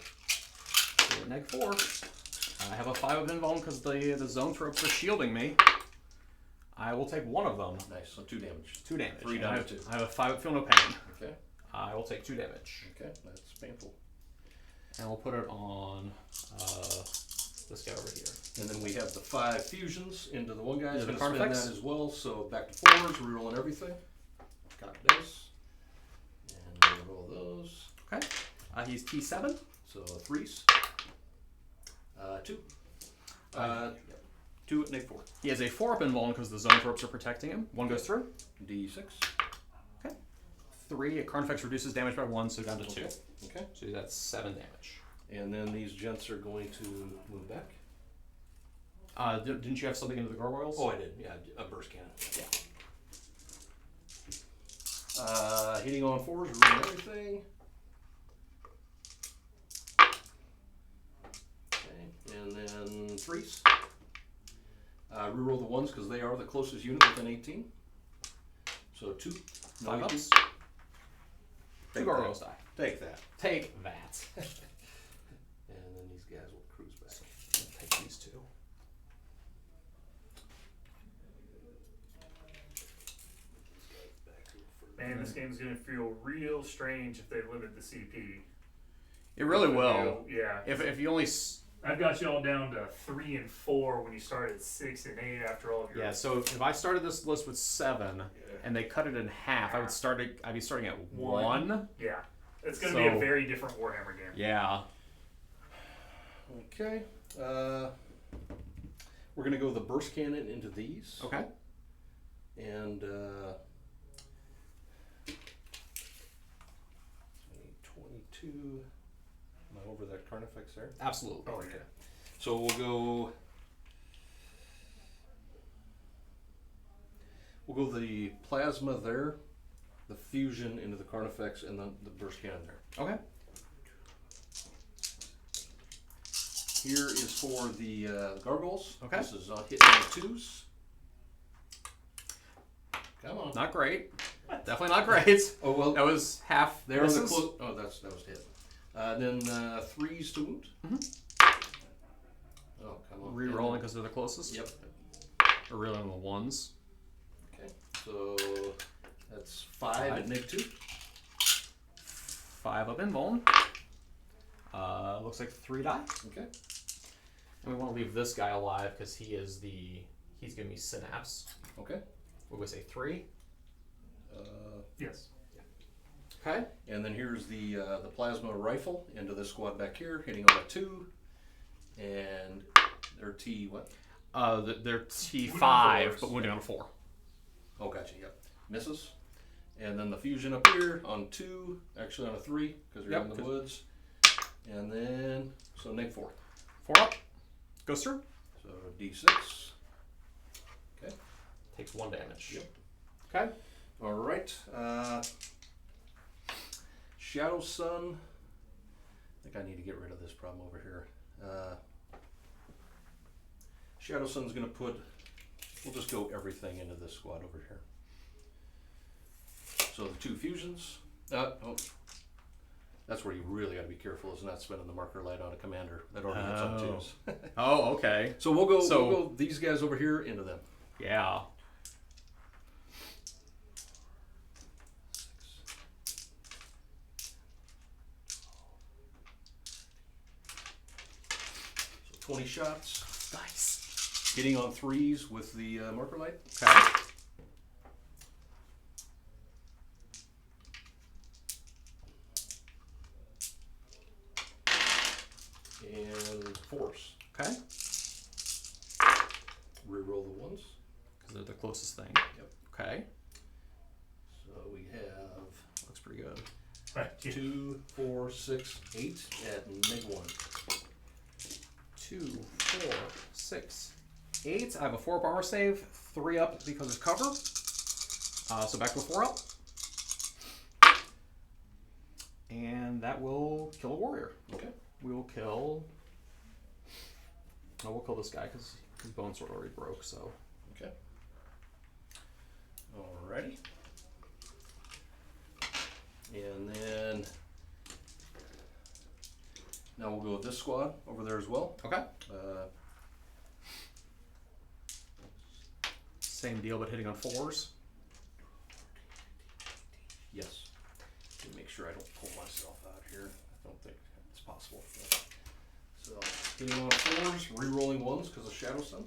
-4. I have a 5 of invuln because the zone tropes are shielding me. I will take one of them. Nice. So 2 damage. 2 damage. 3 And down I to have, 2. I have a 5 feel no pain. Okay. I will take 2 damage. Okay. That's painful. And we'll put it on this guy over here. And then we have the 5 fusions into the one guy. He's Into going the to spend Carnifex. that as well. So back to 4s, rerolling everything. Got this. And reroll those. Okay. He's T7. So 3s. 2. 2 at -4. He has a 4 up invuln because the zone tropes are protecting him. 1 goes through. D6. Okay. 3. Carnifex reduces damage by 1, so down to 2. Okay. So that's 7 damage. And then these gents are going to move back. Didn't you have something into the gargoyles? Oh, I did. Yeah, a burst cannon. Yeah. Hitting on 4s, ruin everything. Okay, and then 3s. Reroll the 1s because they are the closest unit within 18. So 2. 5 ups. 2 Take gargoyles die. Take that. Take that. And then these guys will cruise back. Take these 2. Man, this game's gonna feel real strange if they limit the CP. It really will. Yeah. If you only... I've got y'all down to 3 and 4 when you started at 6 and 8 after all of your. Yeah, so if I started this list with 7 and they cut it in half, I'd be starting at 1. Yeah. It's gonna be a very different Warhammer game. Yeah. Okay. We're going to go the burst cannon into these. Okay. And 22. Am I over that Carnifex there? Absolutely. Oh yeah. So we'll go the plasma there, the fusion into the Carnifex, and then the burst cannon there. Okay. Here is for the gargoyles. Okay. This is hitting the 2s. Come on. Not great. Definitely not great. Oh well. That was half. They are the misses. close. Oh, that was hit. Then 3s to wound. Oh, come on. Re-rolling because they're the closest. Yep. Or re-rolling the 1s. Okay. So that's 5 at -2. 5 up invuln. Looks like 3 die. Okay. And we want to leave this guy alive because he's giving me synapse. Okay. What would we say, 3? Yes. Okay. And then here's the plasma rifle into this squad back here, hitting on a 2. And they're T what? They're T5, fours. but wounding on a 4. Oh, gotcha. Yep. Misses. And then the fusion up here on 2, actually on a 3 because you're in the woods. And then so -4. 4 up. Goes through. So D6. Okay. Takes 1 damage. Yep. Okay. All right. Shadow Sun. I think I need to get rid of this problem over here. Shadow Sun's going to put. We'll just go everything into this squad over here. So the 2 fusions. Oh, that's where you really got to be careful, is not spending the marker light on a commander that already hits on 2s. Oh, okay. So we'll go these guys over here into them. Yeah. So 20 shots. Nice. Hitting on 3s with the marker light. Okay. And 4s. Okay. Reroll the 1s. Because they're the closest thing. Yep. Okay. So we have Looks pretty good. 2, 4, 6, 8 at -1. 2, 4, 6, 8. I have a 4-up armor save, 3 up because of cover. So back to a 4 up. And that will kill a warrior. Okay. We will kill... Oh, we'll kill this guy because his bone sword already broke, so... Okay. Alrighty. And then... Now we'll go with this squad over there as well. Okay. Uh, Same deal, but hitting on 4s. yes. Let me make sure I don't pull myself out here. I don't think it's possible. So, hitting on 4s, re-rolling 1s because of Shadow Sun.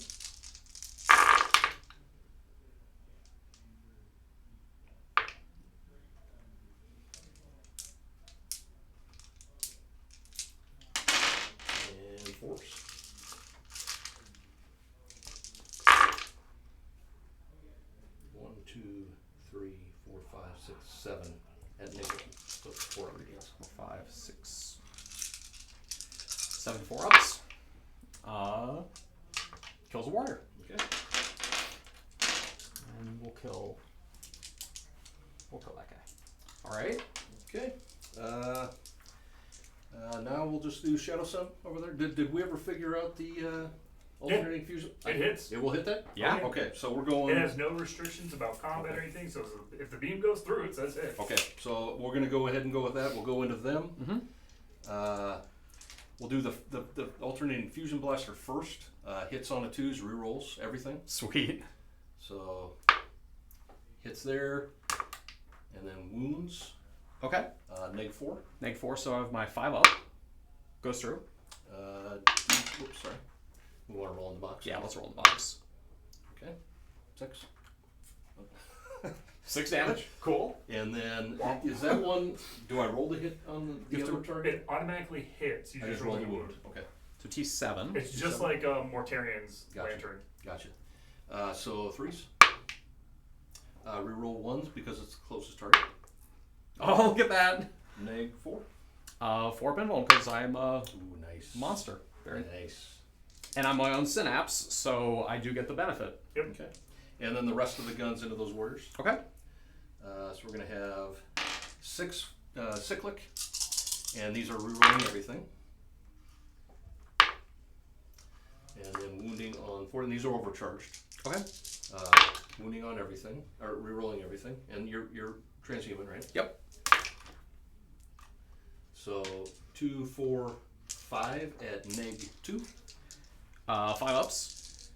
And 4s. 1, 2, 3, 4, 5, 6, 7 at negative. So 4 readings. 5, 6, 7 4-ups. Kills a warrior. Okay. And we'll kill that guy. Alright. Okay. Now we'll just do Shadow Sun over there. Did we ever figure out the alternating fusion? It hits. It will hit that? Yeah. Okay, so we're going. It has no restrictions about combat or anything, so if the beam goes through, it says hit. Okay, so we're going to go ahead and go with that. We'll go into them. Mm-hmm. We'll do the alternating fusion blaster first. Hits on a 2s, rerolls everything. Sweet. So hits there, and then wounds. Okay. Neg 4. Neg 4, so I have my 5 up. Goes through. Oops, sorry. We want to roll in the box. Yeah, let's roll in the box. Okay. 6. 6 damage. Cool. And then, is that one, do I roll the hit on the other target? It automatically hits. You I just roll the wound. Okay, So T7. It's just like Mortarian's Gotcha. lantern. gotcha. So 3s. Reroll 1s because it's the closest target. Oh, look at that. Neg 4. 4 pinball because I'm a Ooh, nice. monster. Very nice. And I'm my own synapse, so I do get the benefit. Yep. Okay. And then the rest of the guns into those warriors. Okay. So we're going to have 6 cyclic, and these are rerolling everything. And then wounding on 4, and these are overcharged. Okay. Wounding on everything, or rerolling everything, and you're transhuman, right? Yep. So 2, 4, 5 at neg 2. 5 ups.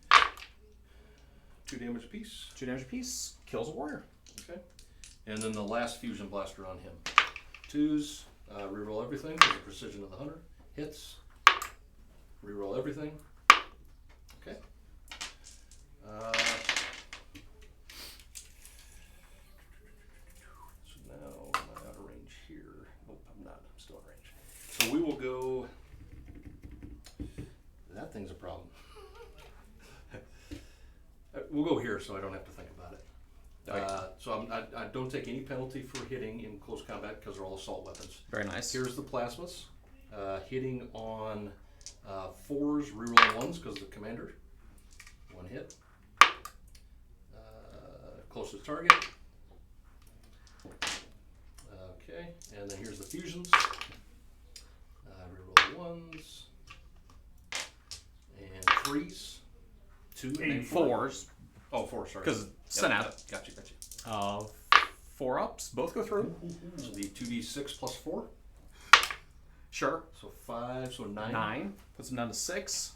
2 damage apiece. 2 damage apiece. Kills a warrior. Okay. And then the last fusion blaster on him. 2s, reroll everything for the precision of the hunter. Hits. Reroll everything. Okay. So now I'm out of range here. Nope, I'm not. I'm still in range. So we will go. That thing's a problem. We'll go here so I don't have to think about it. Okay. So I don't take any penalty for hitting in close combat because they're all assault weapons. Very nice. Here's the plasmas. Hitting on 4s, reroll 1s because of the commander. 1 hit. Closest target. Okay, and then here's the fusions. Reroll 1s. And 3s. 2 and 4s. Oh, 4, sorry. Because synapse. Gotcha. 4 ups. Both go through. So the 2d6 plus 4. Sure. So 5, so 9. 9. Puts them down to 6.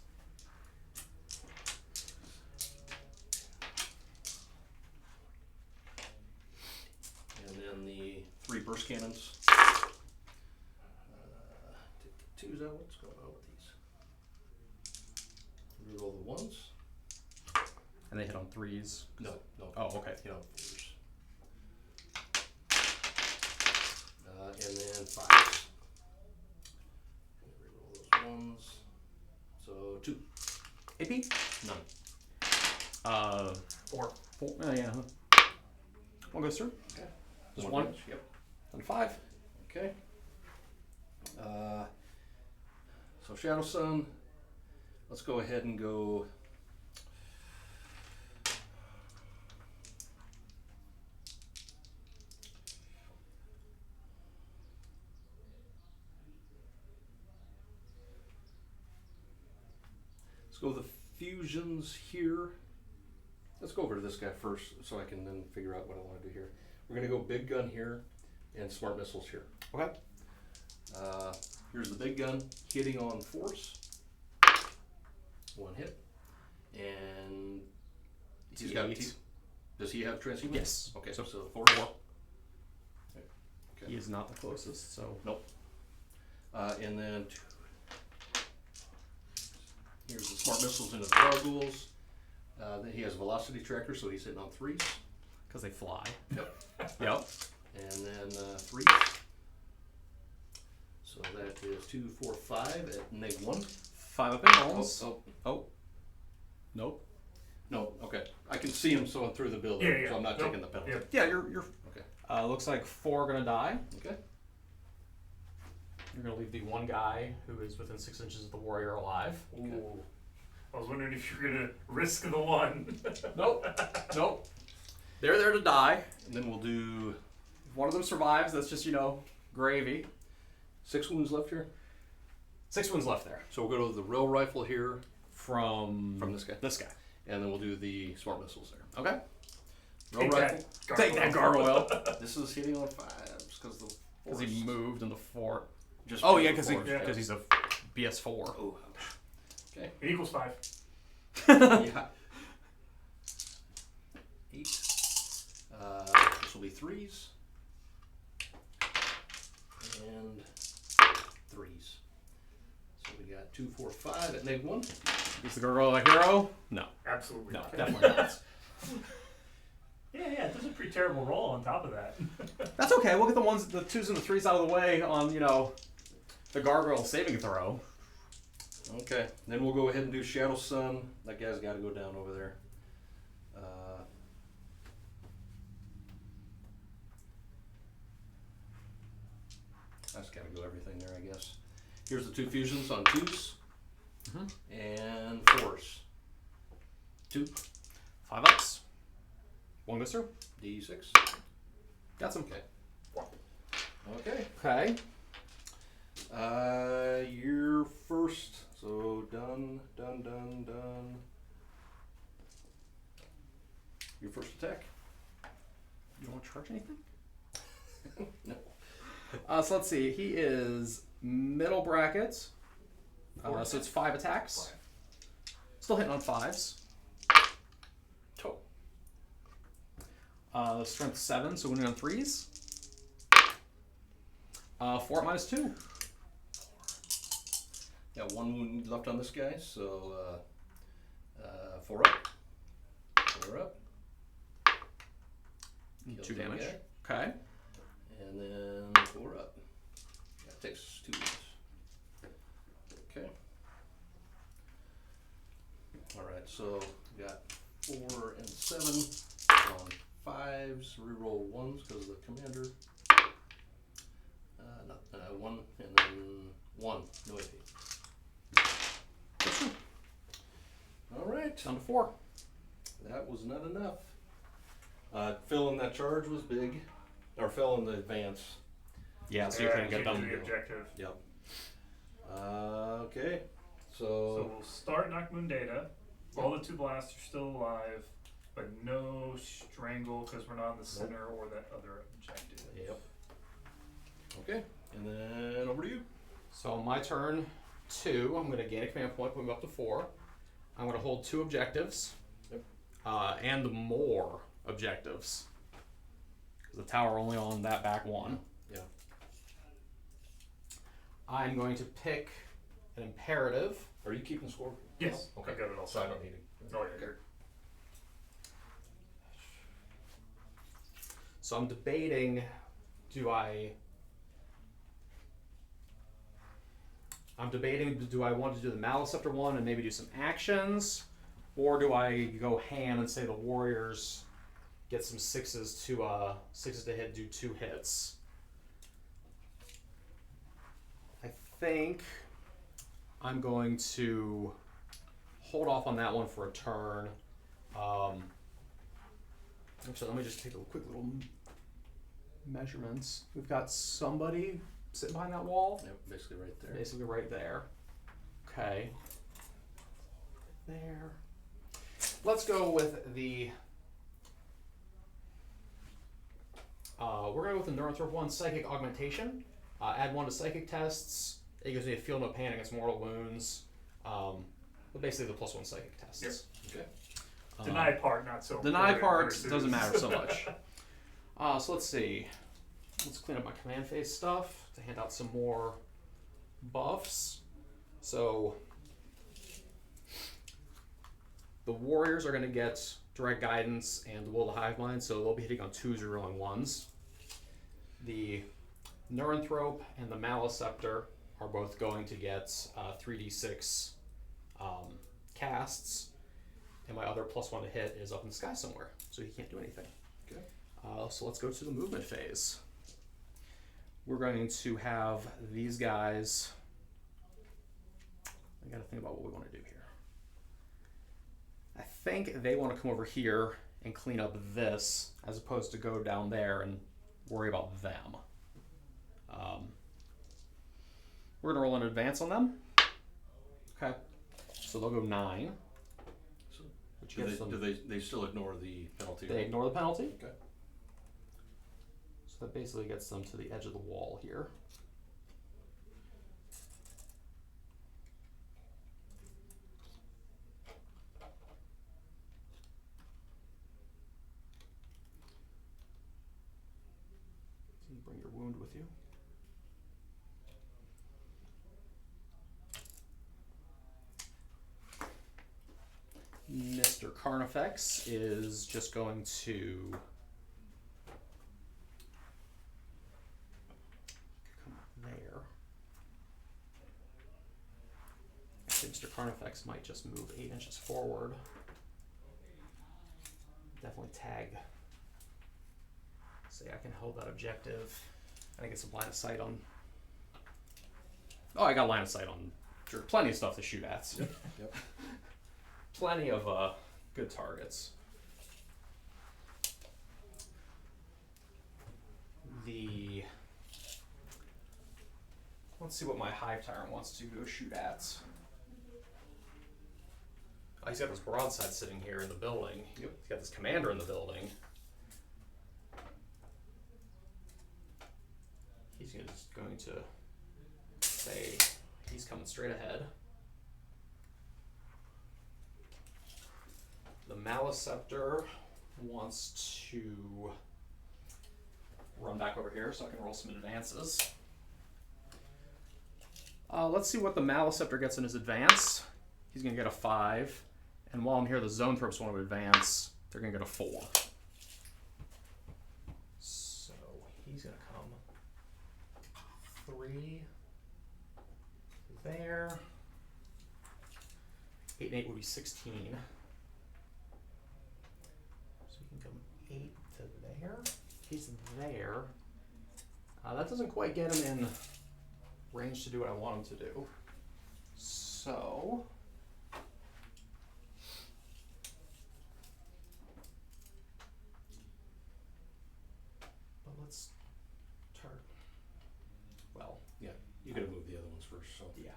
And then the 3 burst cannons. Take the 2s out. What's going on with these? Reroll the 1s. And they hit on 3s. No. Oh, okay. You know, 4s. And then 5s. Reroll those 1s. So 2. AP? None. 4. 4. Yeah. 1 goes through. Okay. Just 1. damage, Yep. And 5. Okay. So Shadow Sun. Let's go ahead and go go with the fusions here. Let's go over to this guy first so I can then figure out what I want to do here. We're going to go big gun here and smart missiles here. Okay. Here's the big gun hitting on force. 1 hit. And he's got does he have transhuman? Yes. Okay, So so 4. Okay. He is not the closest, so. Nope. And then here's the smart missiles into the gargoyles. Then he has velocity tracker, so he's hitting on 3s. Because they fly. Yep. Yep. And then 3. So that is 2, 4, 5 at -1. 5 up in balls. Oh. Nope. No, okay. I can see him going through the building, Yeah, yeah. so I'm not Nope. taking the penalty. Yeah. Yeah, you're. Okay. Looks like 4 are gonna die. Okay. You're going to leave the one guy who is within 6 inches of the warrior alive. Ooh. I was wondering if you're gonna risk the one. Nope. Nope. They're there to die. And then we'll do If one of them survives, that's just, gravy. 6 wounds left here. 6 wounds left there. So we'll go to the rail rifle here From this guy. This guy. And then we'll do the smart missiles there. Okay. Rail Take rifle. that, Take that gargoyle. This is hitting on 5s because the Because he moved in the fort. Just Oh yeah, because because the he's a BS4. Oh, okay. It equals 5. Yeah. 8. This will be 3s. And 3s. So we got 2, 4, 5 at -1. Is the gargoyle a hero? No. Absolutely No, not. definitely not. Yeah, it does a pretty terrible roll on top of that. That's okay. We'll get the 2s and the 3s out of the way on, the gargoyle saving throw. Okay. Then we'll go ahead and do Shadow Sun. That guy's got to go down over there. I just got to go everything there, I guess. Here's the 2 fusions on 2s and 4s. 2 5 ups. 1 goes through. D6. Got some. Okay. Okay. Okay. You're first. So done. Your first attack. You don't want to charge anything? No. So let's see. He is middle bracket. So it's 5 attacks. Still hitting on 5s. Strength 7, so winning on 3s. 4 minus 2. Got 1 wound left on this guy, so 4 up. 4 up. Kills 2 that damage. guy. Okay. And then 4 up. That takes 2 wounds. Okay. Alright, so we got 4 and 7 on 5s. Reroll 1s because of the commander. 1 and then 1. No AP. Alright. Down to 4. That was not enough. Filling that charge was big. Or filling the advance. Yeah, so you couldn't get to done. the objective. Yep. Okay. So So, we'll start Nakmun Data. All the 2 blasts are still alive, but no strangle because we're not in the center or that other objective. yep. Okay. And then over to you. So on my turn 2, I'm going to gain a command point, put me up to 4. I'm going to hold 2 objectives. Yep. And more objectives. The tower only on that back 1. Yeah. I'm going to pick an imperative. Are you keeping score? Yes. Okay. I got it all So I set don't up. need it. Oh, yeah, you're- So I'm debating, do I want to do the Maleceptor one and maybe do some actions, or do I go ham and say the warriors get some 6s to hit, do 2 hits? I think I'm going to hold off on that one for a turn. So let me just take a quick little measurements. We've got somebody sitting behind that wall. Yep, basically right there. Basically right there. Okay. there. Let's go with the. We're gonna go with the Neurothrop 1 Psychic Augmentation. Add 1 to Psychic tests. It gives me a Feel No Pain against mortal wounds. But basically the +1 Psychic tests. Yep. Okay. Deny part, not so Deny important part versus- doesn't matter so much. So let's see. Let's clean up my command phase stuff to hand out some more buffs. So the warriors are going to get direct guidance and the will of the hive mind, so they'll be hitting on 2s or rolling 1s. The Neuranthrope and the Maliceptor are both going to get 3d6 casts, and my other +1 to hit is up in the sky somewhere, so he can't do anything. Okay. So let's go to the movement phase. We're going to have these guys. I gotta think about what we want to do here. I think they want to come over here and clean up this, as opposed to go down there and worry about them. We're gonna roll an advance on them. Okay, so they'll go 9. So Which do gets them. they still ignore the penalty? They ignore the penalty. Okay. So that basically gets them to the edge of the wall here. So you bring your wound with you. Mr. Carnifex is just going to come there. Actually, Mr. Carnifex might just move 8 inches forward. Definitely tag. Say I can hold that objective. I get some line of sight on. Oh, I got line of sight on. Sure. Plenty of stuff to shoot at. Yep. Plenty of good targets. Let's see what my Hive Tyrant wants to go shoot at. Oh, he's got this broadside sitting here in the building. Yep. He's got this commander in the building. He's just going to say he's coming straight ahead. The Maliceptor wants to run back over here so I can roll some advances. Let's see what the Maliceptor gets in his advance. He's going to get a 5. And while I'm here, the Zoanthropes want to advance. They're going to get a 4. So he's going to come 3 there. 8 and 8 would be 16. So he can come 8 to there. He's there. That doesn't quite get him in range to do what I want him to do. So but let's turn. Well, Yeah, you could have moved the other ones first, so. yeah.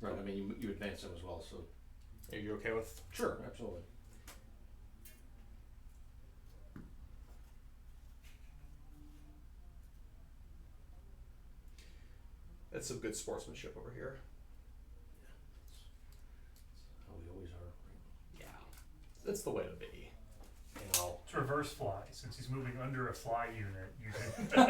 Right, I mean, you advance them as well, so. Are you okay with? Sure, absolutely. That's some good sportsmanship over here. That's how we always are, right? Yeah. That's the way to be. You know. It's reverse fly. Since he's moving under a fly unit, you can.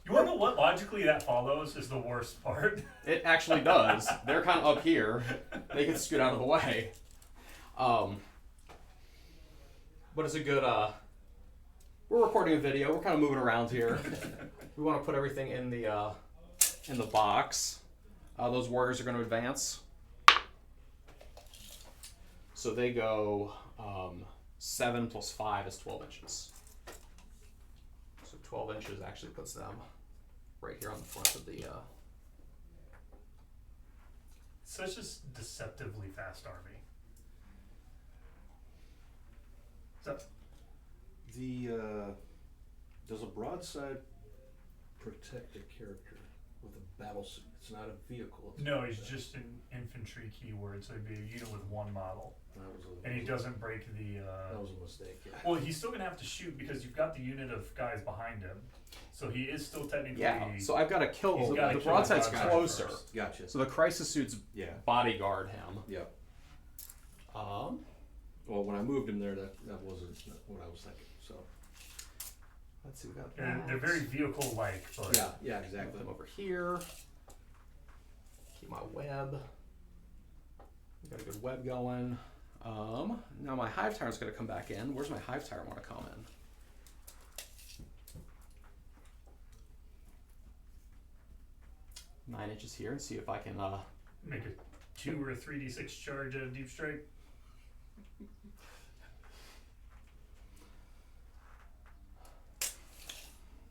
You want to know what logically that follows is the worst part? It actually does. They're kind of up here. They can scoot out of the way. But it's a good, we're recording a video. We're kind of moving around here. We want to put everything in the box. Those warriors are going to advance. So they go 7 plus 5 is 12 inches. So 12 inches actually puts them right here on the front of the... Such a deceptively fast army. So, The, does a broadside protect a character? with a battle suit. It's not a vehicle. It's No, he's just an infantry keyword, so he'd be a unit with one model. And he doesn't break the. That was a mistake. Yeah. Well, he's still gonna have to shoot because you've got the unit of guys behind him, so he is still technically. Yeah, so I've got to kill He's the gotta kill broadside's the broadside closer. first. Gotcha. So the crisis suits Yeah. bodyguard him. Yep. Um, Well, when I moved him there, that wasn't what I was thinking. So. let's see, we got They're very vehicle-like, but Yeah. Move Exactly. them over here. Keep my web. We got a good web going. Now my hive tyrant's gonna come back in. Where's my hive tyrant want to come in? Nine inches here and see if I can make a 2 or 3d6 charge at a deep strike.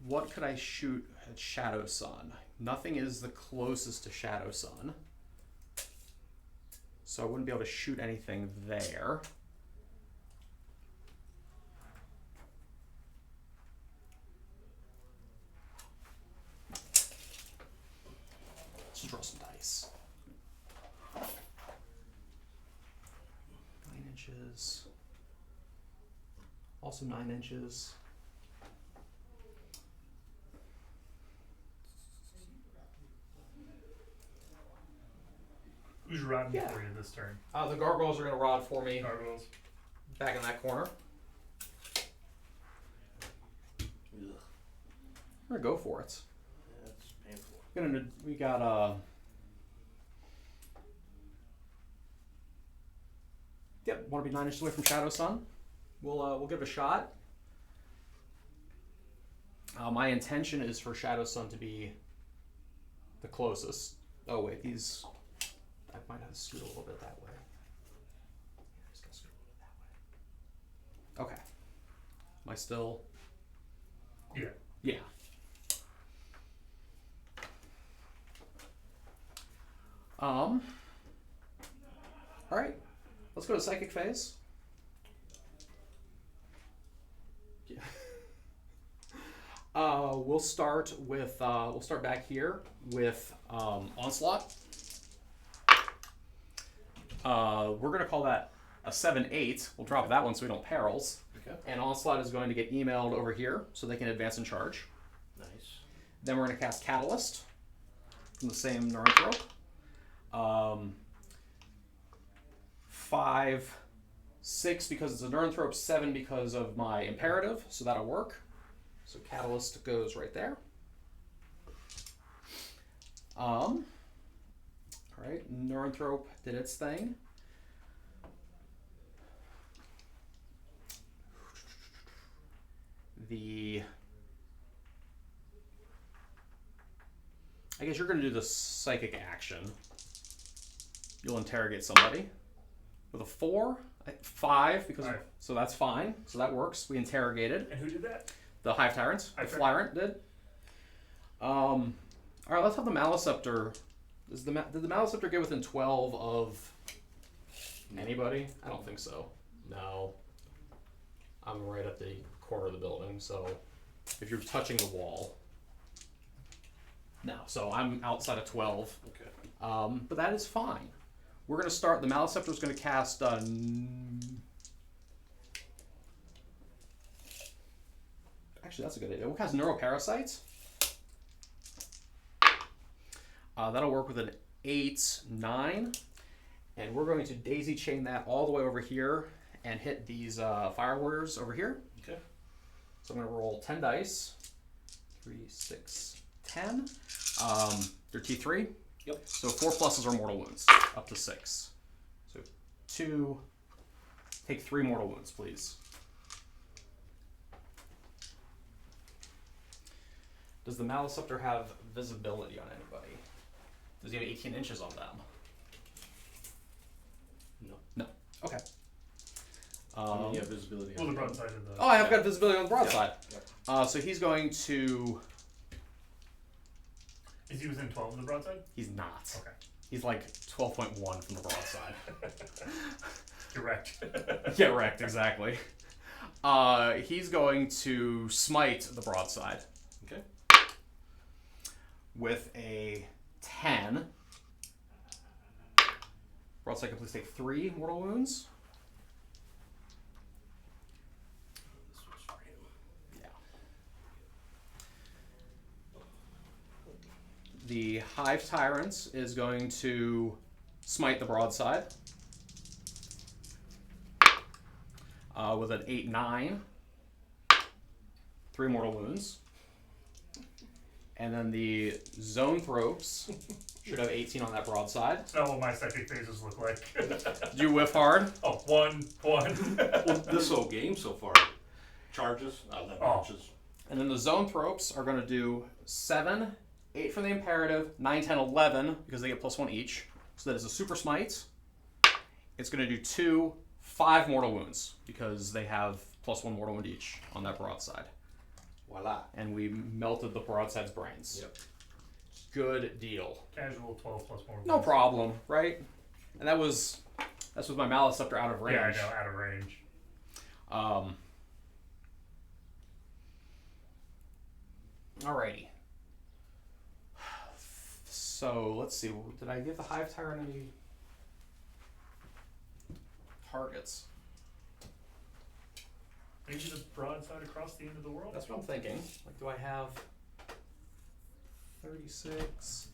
what could I shoot at Shadow Sun? Nothing is the closest to Shadow Sun. So I wouldn't be able to shoot anything there. Let's draw some dice. 9 inches. Also 9 inches. Who's rodding Yeah. for you this turn? The gargoyles are going to rod for me Gargoyles. back in that corner. We're gonna go for it. That's painful. We got Yep, want to be 9 inches away from Shadow Sun. We'll give it a shot. My intention is for Shadow Sun to be the closest. Oh wait, these I might have to scoot a little bit that way. Yeah, just gotta scoot a little bit that way. Okay. Am I still? Yeah. Yeah. All right, let's go to psychic phase. Yeah. We'll start back here with onslaught. We're gonna call that a 7/8. We'll drop that one so we don't perils. Okay. And onslaught is going to get emailed over here so they can advance and charge. Nice. Then we're gonna cast catalyst from the same Neurotrope. 5, 6 because it's a Neurotrope, 7 because of my imperative, so that'll work. So catalyst goes right there. All right, Neurotrope did its thing. I guess you're going to do the psychic action. You'll interrogate somebody with a 4, 5 because Alright. so that's fine. So that works. We interrogated. And who did that? The Hive Tyrants. The Hive Flyrant did. All right, let's have the Maleceptor. Did the Maleceptor get within 12 of anybody? I don't think so. No. I'm right at the corner of the building, so If you're touching the wall. No, so I'm outside of 12. Okay. But that is fine. We're going to start. The Maleceptor is going to cast. Actually, that's a good idea. We'll cast Neuroparasites. That'll work with an 8, 9. And we're going to daisy chain that all the way over here and hit these Fire Warriors over here. Okay. So I'm going to roll 10 dice. 3, 6, 10. They're T3. Yep. So 4 pluses are mortal wounds, up to 6. So 2. Take 3 mortal wounds, please. Does the Maleceptor have visibility on anybody? Does he have 18 inches on them? No. No. Okay. You have visibility. Well, on the broadside of the. Oh, I have got visibility on the broadside. Yep. So he's going to... Is he within 12 of the broadside? He's not. Okay. He's like 12.1 from the broadside. Direct. Yeah, wrecked, exactly. He's going to smite the broadside. Okay. with a 10. Broadside can please take 3 mortal wounds. Yeah. The Hive Tyrants is going to smite the broadside with an 8-9. 3 mortal wounds. And then the Zoanthropes should have 18 on that broadside. That's not what my psychic phases look like. Do you whiff hard? Oh, one. Well, this whole game so far, charges, that matches. And then the Zoanthropes are going to do 7, 8 from the Imperative, 9, 10, 11, because they get +1 each. So that is a Super Smite. It's going to do 2, 5 mortal wounds, because they have +1 mortal wound each on that broadside. Voila. And we melted the broadside's brains. Yep. Good deal. Casual 12 plus more. No problem, right? And that's with my Malice Scepter out of range. Yeah, I know, out of range. Alrighty. So let's see. Did I give the Hive Tyrant any targets? Maybe the broadside across the end of the world? That's what I'm thinking. Like, do I have 36?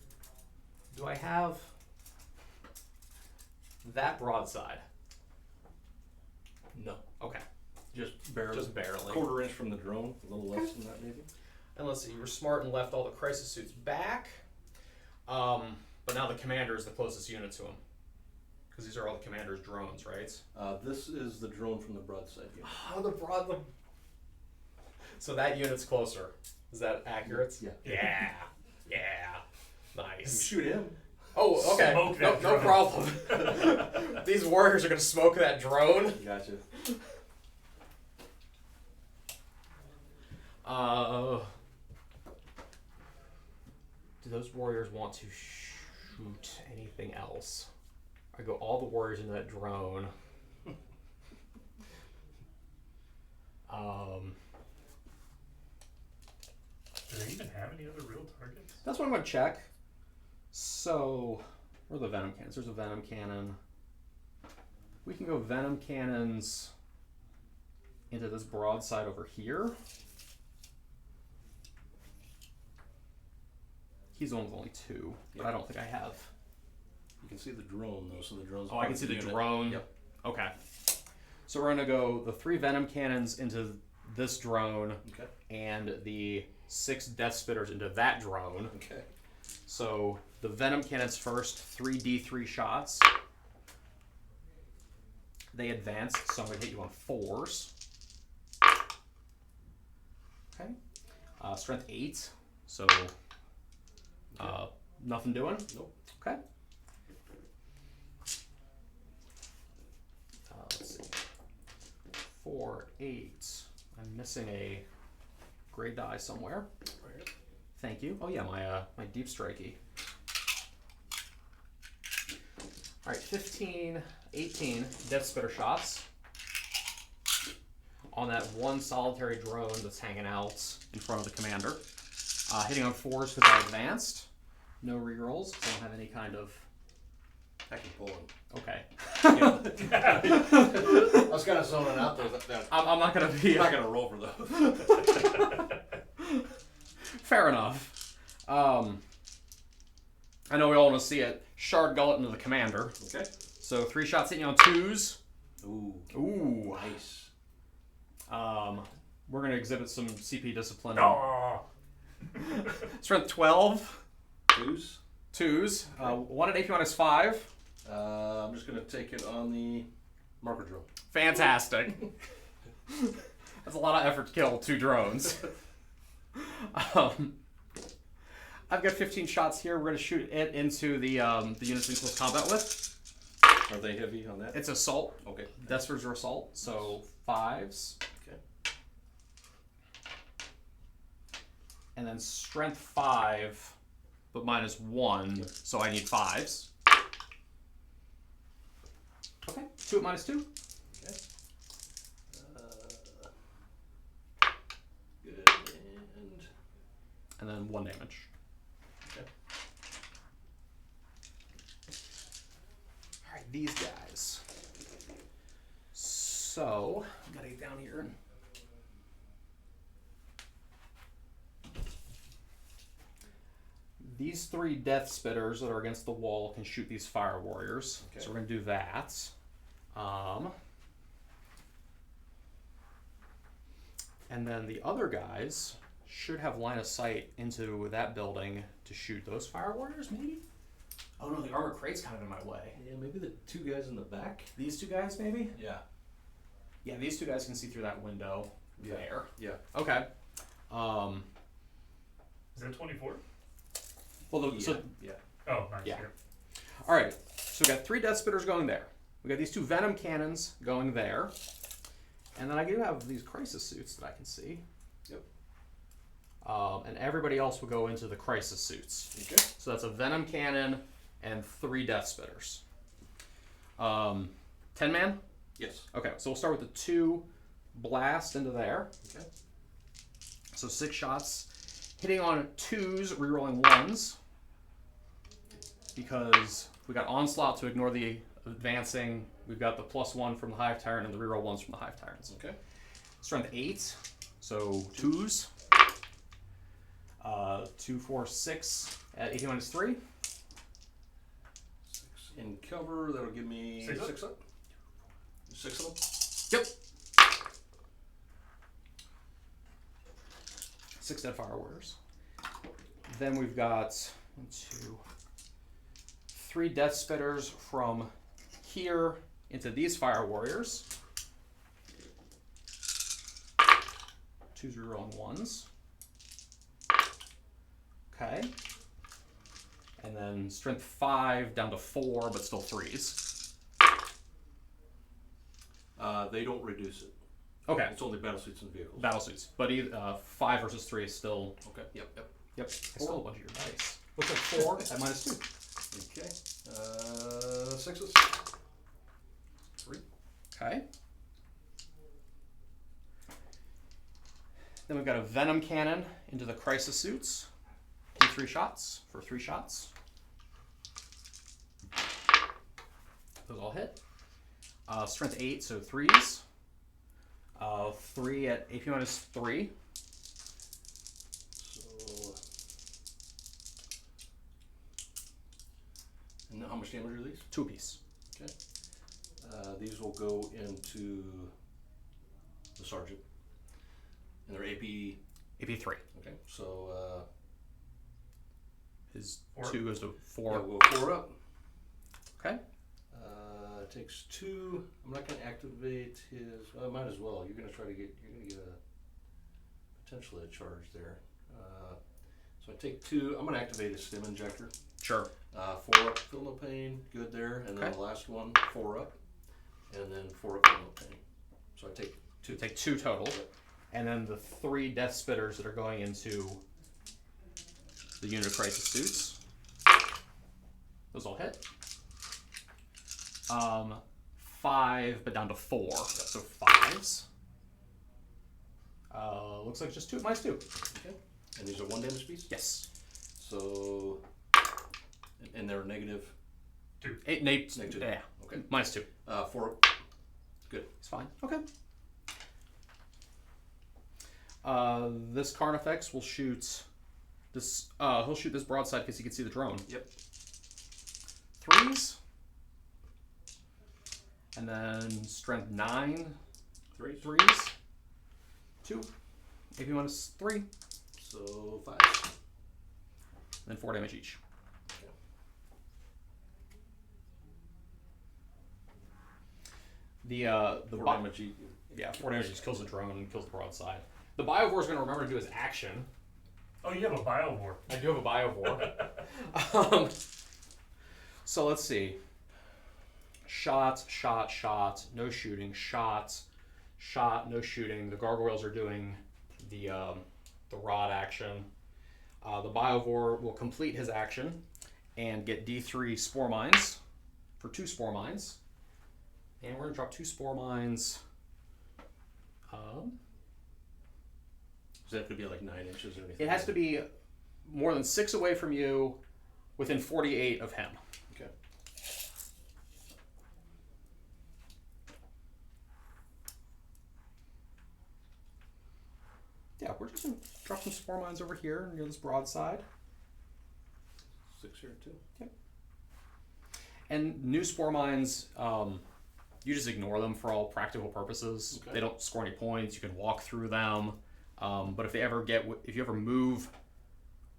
Do I have that broadside? No. Okay. Just barely. Just barely. Quarter inch from the drone, a little less than that maybe. And let's see, you were smart and left all the crisis suits back. But now the commander is the closest unit to him. Because these are all the commander's drones, right? This is the drone from the broadside unit. Oh, so that unit's closer. Is that accurate? Yeah. Yeah. Yeah. You Nice. shoot him. Oh, okay. Smoke No, that no drone. problem. These warriors are going to smoke that drone. Gotcha. Do those warriors want to shoot anything else? I go all the warriors into that drone. Do they even have any other real targets? That's what I'm going to check. So, where are the venom cannons? There's a venom cannon. We can go venom cannons into this broadside over here. He's the one with only 2, but I don't think I have. You can see the drone though, so the drone's. Oh, I can see the unit. drone. Yep. Okay. So we're gonna go the 3 venom cannons into this drone, Okay. and the 6 death spitters into that drone. Okay. So the venom cannons first, 3d3 shots. They advance, so I'm gonna hit you on 4s. Okay. Strength 8. So nothing doing. Nope. Okay. Let's see. 4, 8. I'm missing a gray die somewhere. Right here. Thank you. Oh yeah, my deep strikey. All right, 15, 18 death spitter shots on that one solitary drone that's hanging out in front of the commander. Hitting on 4s because I advanced. No rerolls. So I don't have any kind of. I can pull him. Okay. I was kind of zoning out there. I'm not gonna be. I'm not gonna roll for those. Fair enough. I know we all want to see it. Shard Gullet into the commander. Okay. So 3 shots hitting you on 2s. Ooh. Ooh. Nice. We're gonna exhibit some CP discipline. Oh. Strength 12. 2s. 2s. 1 at AP minus 5. I'm just gonna take it on the marker drill. Fantastic. That's a lot of effort to kill 2 drones. I've got 15 shots here. We're going to shoot it into the units in close combat with. Are they heavy on that? It's assault. Okay. Despers are assault, so 5s. Okay. And then strength 5, but minus 1, so I need 5s. Okay, 2 at minus 2. Okay. Good. And then 1 damage. these guys. So, I gotta get down here and these 3 death spitters that are against the wall can shoot these fire warriors. Okay. So we're gonna do that. And then the other guys should have line of sight into that building to shoot those fire warriors, maybe? Oh no, the armor crate's kind of in my way. Yeah, maybe the 2 guys in the back. These 2 guys, maybe? Yeah. Yeah, these 2 guys can see through that window there. Yeah. Okay. Is that 24? Well, Yeah. so yeah. Oh, nice. Yeah. All right. So we got 3 death spitters going there. We got these 2 venom cannons going there, and then I do have these crisis suits that I can see. Yep. And everybody else will go into the crisis suits. Okay. So that's a venom cannon and 3 death spitters. 10 man. Yes. Okay. So we'll start with the 2 blast into there. Okay. So 6 shots. Hitting on 2s, rerolling 1s. Because we got onslaught to ignore the advancing. We've got the +1 from the Hive Tyrant and the reroll 1s from the Hive Tyrants. Okay. Strength 8, so 2s. 2, 4, 6 at 18 minus 3. 6 in cover. That'll give me 6 up. 6 of them. Yep. 6 dead fire warriors. Then we've got 1, 2, 3 death spitters from here into these fire warriors. 2s rerolling 1s. Okay. And then strength 5 down to 4, but still 3s. They don't reduce it. Okay. It's only battle suits and vehicles. Battle suits, but 5 versus 3 is still. Okay. Yep. Yep. Yep. I stole a bunch of your dice. Looks like 4 at minus 2. Okay. 6s. 3. Okay. Then we've got a venom cannon into the crisis suits. D3 shots for 3 shots. Those all hit. Strength 8, so 3s. 3 at AP minus 3. So. And how much damage are these? 2 apiece. Okay. These will go into the sergeant. And they're AP. AP 3. Okay. So. His 4. 2 goes to 4. Yeah, we'll go 4 up. Okay. It takes 2. I'm not going to activate his. Well, I might as well. You're going to try to get. You're going to get a potentially a charge there. So I take 2. I'm going to activate his stim injector. Sure. 4 up, feel no pain. Good there. And then Okay. the last one, 4 up, and then 4 up, feel no pain. So I take 2. Take 2 total. Yep. And then the 3 death spitters that are going into the unit of crisis suits. Those all hit. 5, but down to 4. So 5s. Looks like just 2 minus 2. Okay. And these are 1 damage piece? Yes. So. And they're negative. 8, Negative. yeah. Okay. Minus 2. 4. Good. It's fine. Okay. This Carnifex will shoot this. He'll shoot this broadside because he can see the drone. Yep. 3s. And then strength 9. 3. 3s. 2. AP minus 3. So 5. Then 4 damage each. Okay. The 4 bi- damage each. Yeah, 4 damage just kills the drone and kills the broadside. The Biovore is going to remember to do his action. Oh, you have a Biovore. I do have a Biovore. So let's see. Shot, shot, shot, no shooting, shot, shot, no shooting. The gargoyles are doing the rod action. The Biovore will complete his action and get D3 spore mines for 2 spore mines. And we're going to drop 2 spore mines. Does that have to be like 9 inches or anything? It has to be more than 6 away from you, within 48 of him. Okay. Yeah, we're just gonna drop some spore mines over here near this broadside. 6 here too. Yep. And new spore mines, you just ignore them for all practical purposes. Okay. They don't score any points. You can walk through them, but if you ever move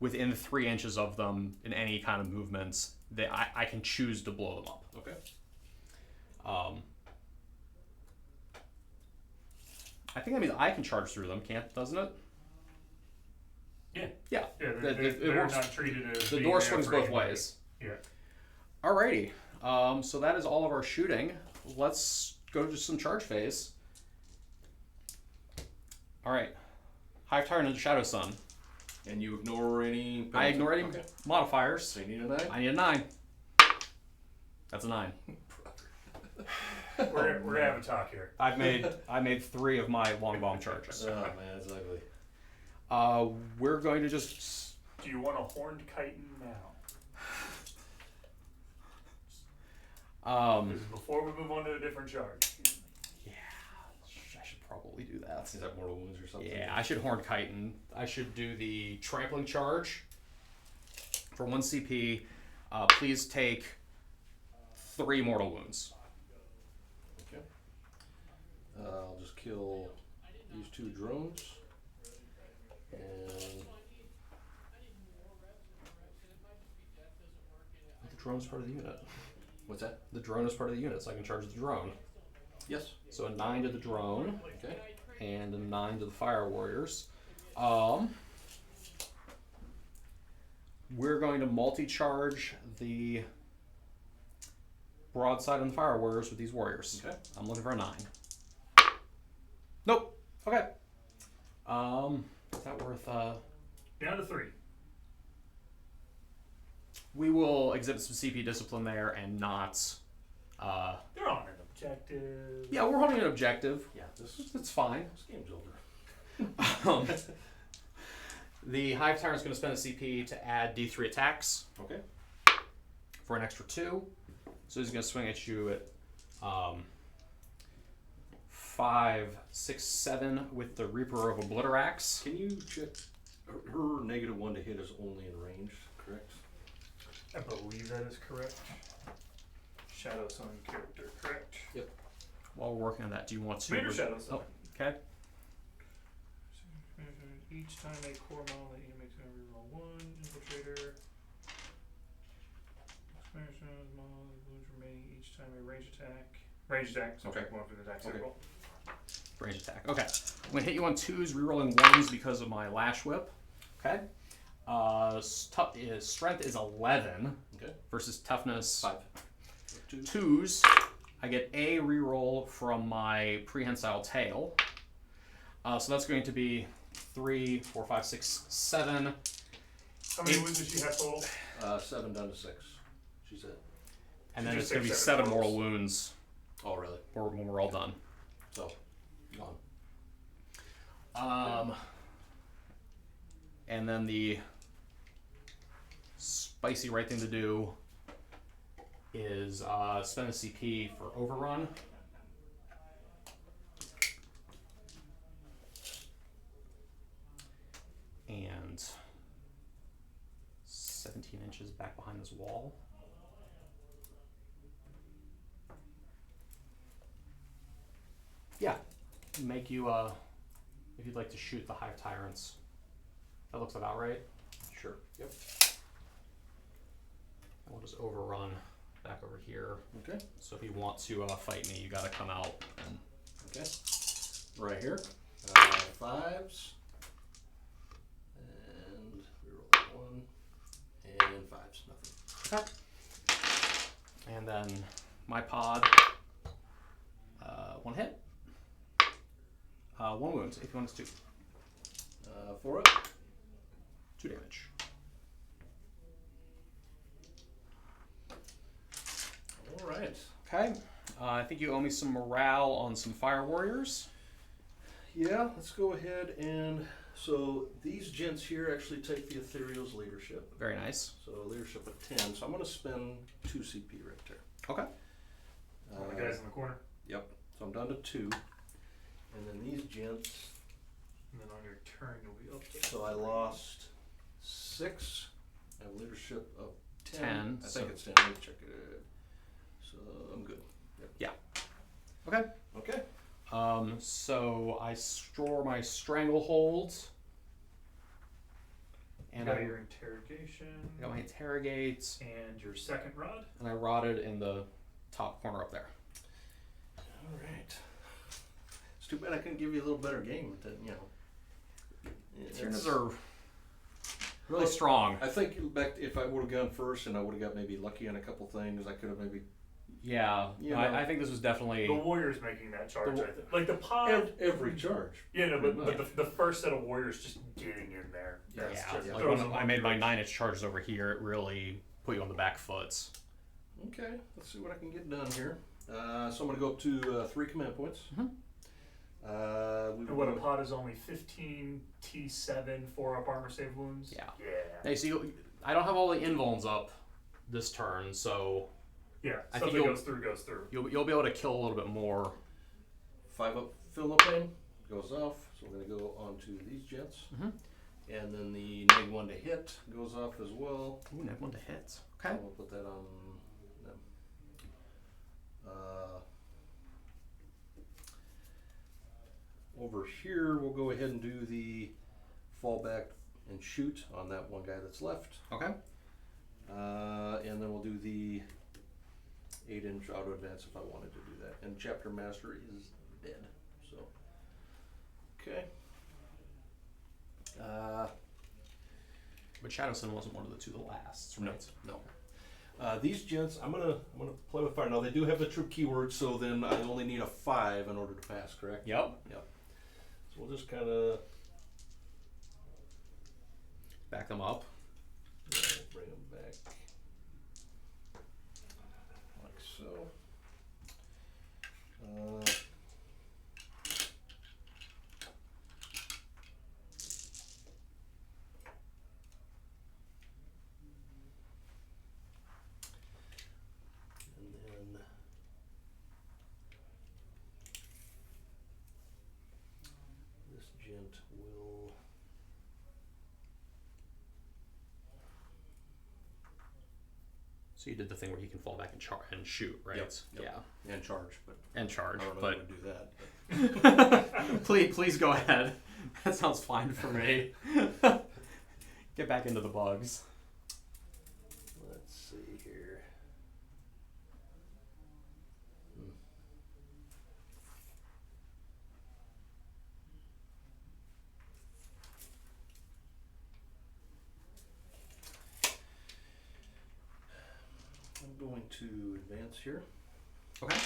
within 3 inches of them in any kind of movements, I can choose to blow them up. Okay. I think that means I can charge through them, doesn't it? Yeah. Yeah. Yeah, It they're works. not treated as The being door there swings for both anybody. ways. Yeah. Alrighty. So that is all of our shooting. Let's go to some charge phase. Alright. Hive Tyrant and Shadow Sun. And you ignore any... I ignore any Okay. modifiers. So you need a 9? I need a 9. That's a 9. We're gonna have a talk here. I made 3 of my long bomb charges. Oh man, that's ugly. We're going to just... Do you want a horned chitin now? This is before we move on to a different charge. Yeah, I should probably do that. Is that mortal wounds or something? Yeah, I should Horned Chitin. I should do the trampling charge for 1 CP. Please take 3 mortal wounds. Okay. I'll just kill these 2 drones. And The drone's part of the unit. what's that? The drone is part of the unit, so I can charge the drone. Yes. So a 9 to the drone Okay. and a 9 to the fire warriors. We're going to multi-charge the broadside on the fire warriors with these warriors. Okay. I'm looking for a 9. Nope. Okay. Is that worth Down to 3. we will exhibit some CP discipline there and not They're on an objective. yeah, we're holding an objective. Yeah. This It's fine. game's over. The Hive Tyrant's going to spend a CP to add D3 attacks Okay. for an extra 2. So he's going to swing at you at 5, 6, 7 with the Reaper of Obliterax. Can you check? Her -1 to hit is only in range, correct? I believe that is correct. Shadow Sun character, correct? While we're working on that, do you want to... Commander Shadow Sun. Oh, okay. Each time a core model that you make to reroll 1, infiltrator. Expansion model wounds remaining each time a range attack. Range attack, so Okay. take 1 for the attack Okay. cycle. Range attack. Okay. I'm going to hit you on 2s, rerolling 1s because of my Lash Whip. Okay. Strength is 11 Okay. versus toughness 5. 2. 2s. I get a reroll from my prehensile tail. So that's going to be 3, 4, 5, 6, 7. How many wounds does she have total? 7 down to 6. She said. And So then just it's going to be 7 7 mortals. mortal wounds Oh really? when we're all done. So gone. And then the spicy right thing to do is spend a CP for overrun. And 17 inches back behind this wall. Yeah, make you, if you'd like to shoot the Hive Tyrants. That looks about right. Sure. Yep. And we'll just overrun back over here. Okay. So if you want to fight me, you gotta come out. And Okay. Right here. 5s. And we roll 1. And 5s. Nothing. okay. And then my pod, 1 hit. 1 wound, if you want us to. 4 up. 2 damage. All right. Okay. I think you owe me some morale on some fire warriors. Yeah, let's go ahead and so these gents here actually take the Ethereal's leadership. Very nice. So leadership of 10. So I'm going to spend 2 CP right there. Okay. All the guys in the corner. Yep. So I'm down to 2. And then these gents And then on your turn, you'll be up to So I lost 6. I have leadership of 10. 10, I so- think it's 10. Let me check it. So I'm good. Yep. Okay. Okay. So I store my stranglehold. You And got I your interrogation got my interrogate, and your second rod. and I rotted in the top corner up there. All right. It's too bad I couldn't give you a little better game, but then, you know. Tyranids are really strong. I think back if I would have gone first and I would have got maybe lucky on a couple things, I could have maybe Yeah, You know. I think this was definitely. The warriors making that charge, The- I think. Like the pod. every charge. Yeah, no, but, Pretty but the first set of warriors just getting in there. That's Yeah, just like throws when them I off made my your- 9-inch charges over here, it really put you on the back foot. Okay, let's see what I can get done here. So I'm going to go up to 3 command points. Mhm. We And will what a go- pod is only 15 T7, 4 up armor save wounds. Yeah. Yeah. Hey, so I don't have all the invulns up this turn, so Yeah. I Stuff think that you'll- goes through. you'll be able to kill a little bit more. 5 up, fill no pain goes off. So we're going to go on to these gents. Mhm. And then the -1 to hit goes off as well. Ooh, next one to hit. So Okay. we'll put that on them. Over here, we'll go ahead and do the fallback and shoot on that one guy that's left. Okay. And then we'll do the 8-inch auto advance if I wanted to do that. And Chapter Master is dead. So, okay. But Shadowsun wasn't one of the 2 the last, right? No. These gents, I'm gonna play with fire. Now they do have the troop keyword, so then I only need a 5 in order to pass. Correct? Yep. So we'll just kind of Back them up. bring them back like so. And then this gent will. So you did the thing where he can fall back and and shoot, right? Yep. Yeah. And charge, but And charge, I don't know but how to do that. please go ahead. That sounds fine for me. Get back into the bugs. Let's see here. I'm going to advance here, Okay.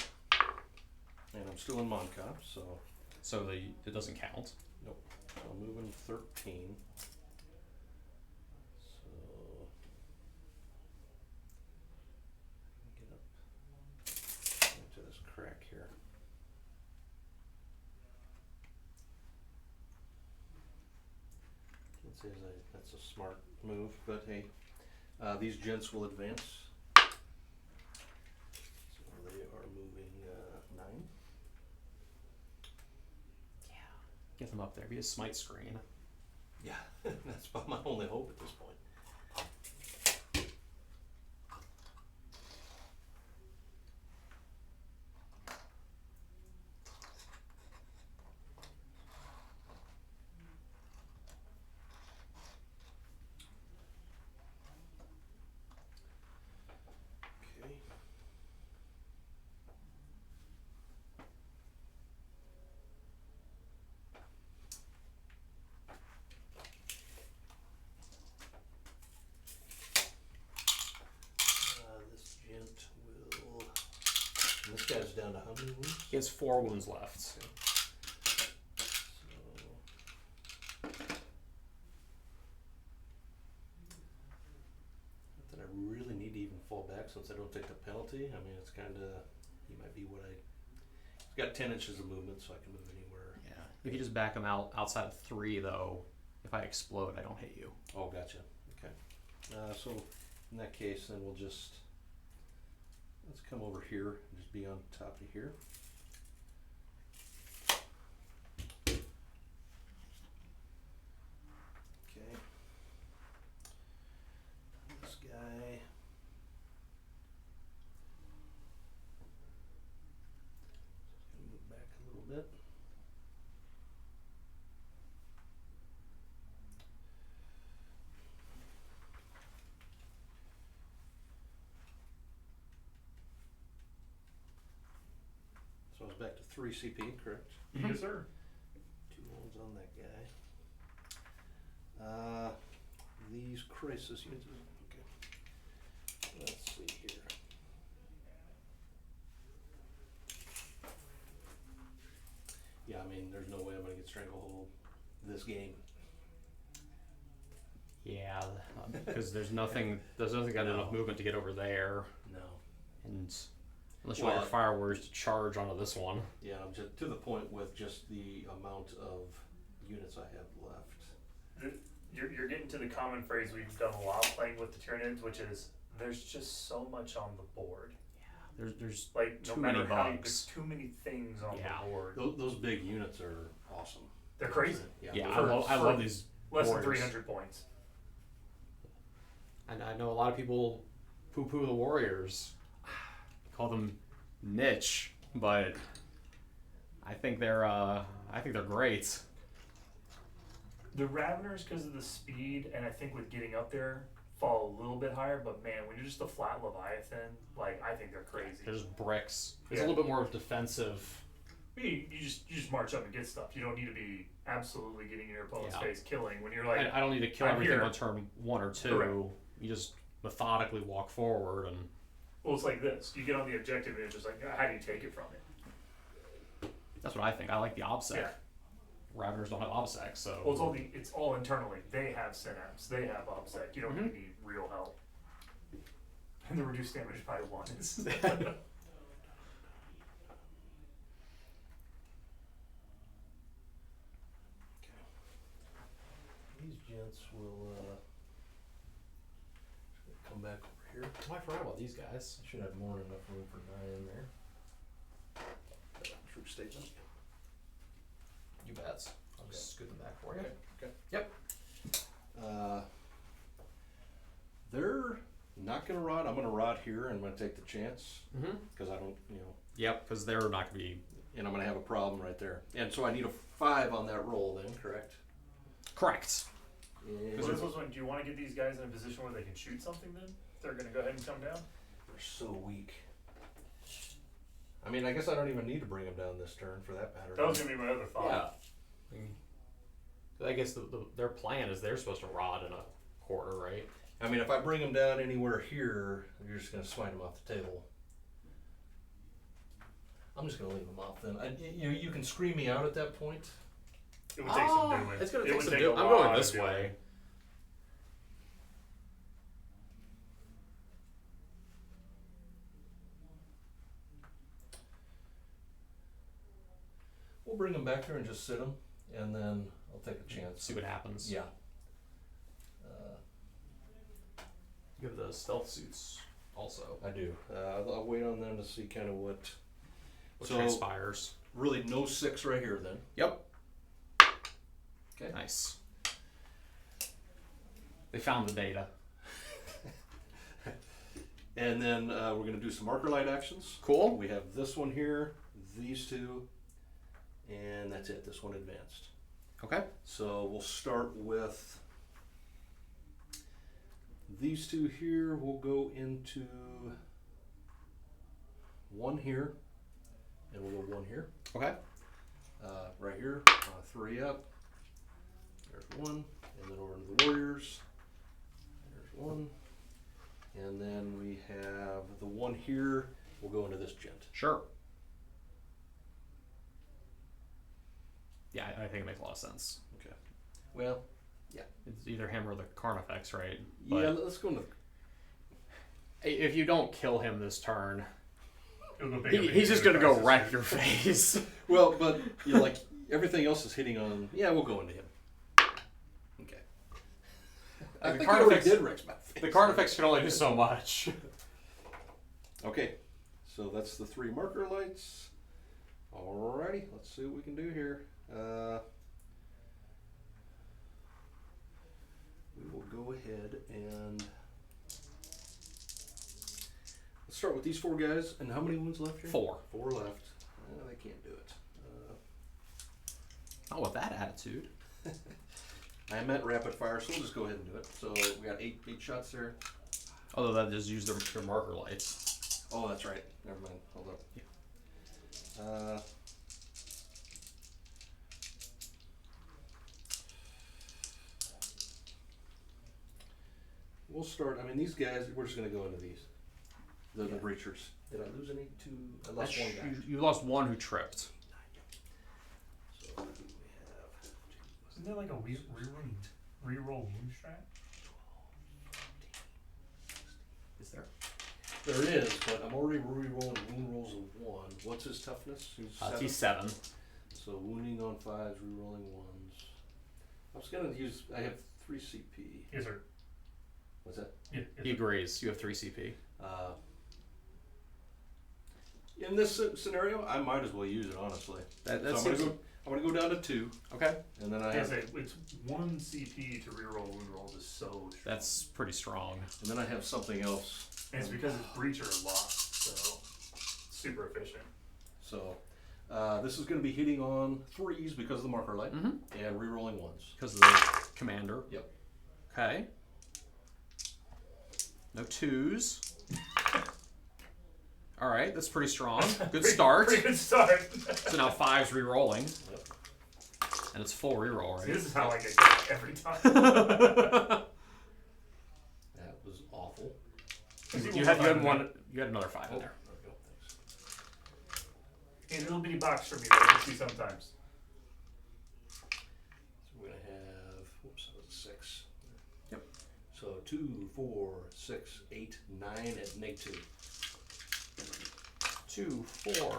and I'm still in Moncop, so So it doesn't count. I'm moving 13. So get up into this crack here. Let's say that's a smart move, but hey, these gents will advance. So they are moving 9. Get them up there. Be a smite screen. Yeah, that's about my only hope at this point. Okay. This gent will. And this guy's down to how many wounds? He has 4 wounds left. So. Not that I really need to even fall back since I don't take the penalty. I mean, it's kind of. He might be what I. He's got 10 inches of movement, so I can move anywhere. Yeah. If you just back them out outside of 3, though, if I explode, I don't hit you. Oh, gotcha. Okay. So in that case, then we'll just. Let's come over here and just be on top of here. 3 CP, correct? Yes, sir. 2 wounds on that guy. These crisis units. Okay. Let's see here. Yeah, I mean, there's no way I'm gonna get stranglehold this game. Yeah, because there's nothing got enough movement to get over there, No. and unless you want your fire warriors to charge onto this one. Yeah, I'm just to the point with just the amount of units I have left. You're getting to the common phrase we've done a lot playing with the Tyranids, which is there's just so much on the board. There's Like no too matter many how bugs. there's too many things on Yeah. the board. Those big units are awesome. They're crazy. Yeah, For- I for love these Less than warriors. 300 points. And I know a lot of people poo-poo the warriors, call them niche, but I think they're great. The Raveners, because of the speed, and I think with getting up there, fall a little bit higher. But man, when you're just a flat Leviathan, like I think they're crazy. They're just bricks. It's Yeah. a little bit more defensive. You just march up and get stuff. You don't need to be absolutely getting in your opponent's Yeah. face, killing when you're like. I don't need to kill I'm everything here. on turn 1 or 2. Correct. You just methodically walk forward and. Well, it's like this. You get on the objective, and it's just like, how do you take it from it? That's what I think. I like the OBSEC. Yeah. Raveners don't have OBSEC, so. Well, it's all internally. They have synapse. They have OBSEC. You don't Mhm. need real help. And the reduced damage by 1 is. These gents will come back over here. Oh, I forgot about these guys. I should have more than enough room for 9 in there. True statement. You bets. I'll just scoot them back for you. Okay. Yep. They're not gonna rot. I'm gonna rot here, and I'm gonna take the chance Mm-hmm. because I don't, Yep, because they're not going to be. and I'm gonna have a problem right there. And so I need a 5 on that roll, then, correct? Correct. Because this was when, do you want to get these guys in a position where they can shoot something then? They're going to go ahead and come down? They're so weak. I mean, I guess I don't even need to bring them down this turn for that matter. That was going to be my other thought. Yeah. I guess their plan is they're supposed to rot in a quarter, right? I mean, if I bring them down anywhere here, you're just gonna smite them off the table. I'm just gonna leave them off then. You can scream me out at that point. It would take some doing. It's going It to take would some a doing. I'm lot going of this doing. way. We'll bring them back here and just sit them, and then I'll take a chance. See what happens. Yeah. You have the stealth suits also. I do. I'll wait on them to see kind of what. What So- transpires. Really, no 6 right here then. Yep. Okay. Nice. They found the data. And then we're gonna do some marker light actions. Cool. We have this one here, these 2, and that's it. This one advanced. Okay. So we'll start with these 2 here. We'll go into 1 here, and we'll go 1 here. Okay. Right here, 3 up. There's 1, and then over to the warriors. There's 1, and then we have the 1 here. We'll go into this gent. Sure. Yeah, I think it makes a lot of sense. Okay. Well, It's either him or the Carnifex, right? yeah. Let's go into. If you don't kill him this turn, It'll go pick up he's just any gonna go crisis wreck suit. your face. Well, but like everything else is hitting on. Yeah, we'll go into him. Okay. I The think I already Carnifex- did Rex my face. The Carnifex can only do so much. Okay, so that's the 3 marker lights. Alrighty, let's see what we can do here. We will go ahead and let's start with these 4 guys. And how many wounds left here? 4. 4 left. They can't do it. Not with that attitude. I meant rapid fire, so we'll just go ahead and do it. So we got 8 shots there. Although that just used their marker lights. Oh, that's right. Never mind. Hold up. we'll start. I mean, these guys. We're just gonna go into these. The breachers. Did I lose any? Two. I lost one guy. You lost one who tripped. So who do we have? Isn't there like a reroll wound strat? Is there? There is, but I'm already re-rolling wound rolls of 1. What's his toughness? He's 7? T7. So wounding on 5s, re-rolling 1s. I was gonna use. I have 3 CP. Yes, sir. What's that? Yeah, He agrees. You have 3 CP. In this scenario, I might as well use it honestly. That So seems I'm gonna go down to 2, okay. and then I I have, say it's 1 CP to reroll wound rolls is so strong. That's pretty strong. and then I have something else. And it's because it's breacher locked, so super efficient. So this is gonna be hitting on 3s because of the marker light, and re-rolling 1s. Because of the commander. Yep. Okay. No 2s. All right, that's pretty strong. Good start. Pretty good start. So now 5's re-rolling. Yep. And it's full re-roll, See, right? this is how I get got every time. That was awful. You had one. You had another 5 in there. There we go. Thanks. A little bitty box for me that I see sometimes. So we're gonna have. Whoops, that was a 6. Yep. So 2, 4, 6, 8, 9 at -2. 2, 4,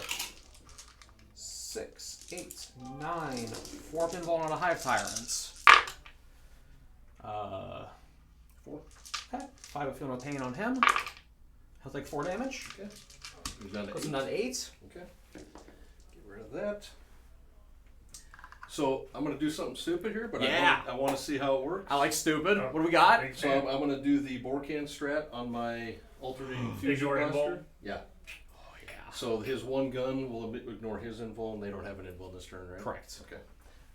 6, 8, 9. 4 pinball on a Hive Tyrants. 4. Okay. 5 of Feel No Pain on him. He'll take 4 damage. Okay. Goes down to Puts 8. him down to 8. Okay. Get rid of that. So I'm gonna do something stupid here, but Yeah. I want to see how it works. I like stupid. Oh, What do we got? big So fan. I'm gonna do the Borkan strat on my alternating fusion Ignore blaster. invul? Yeah. Oh, yeah. So his one gun will ignore his invul, and they don't have an invul this turn, right? Correct. Okay.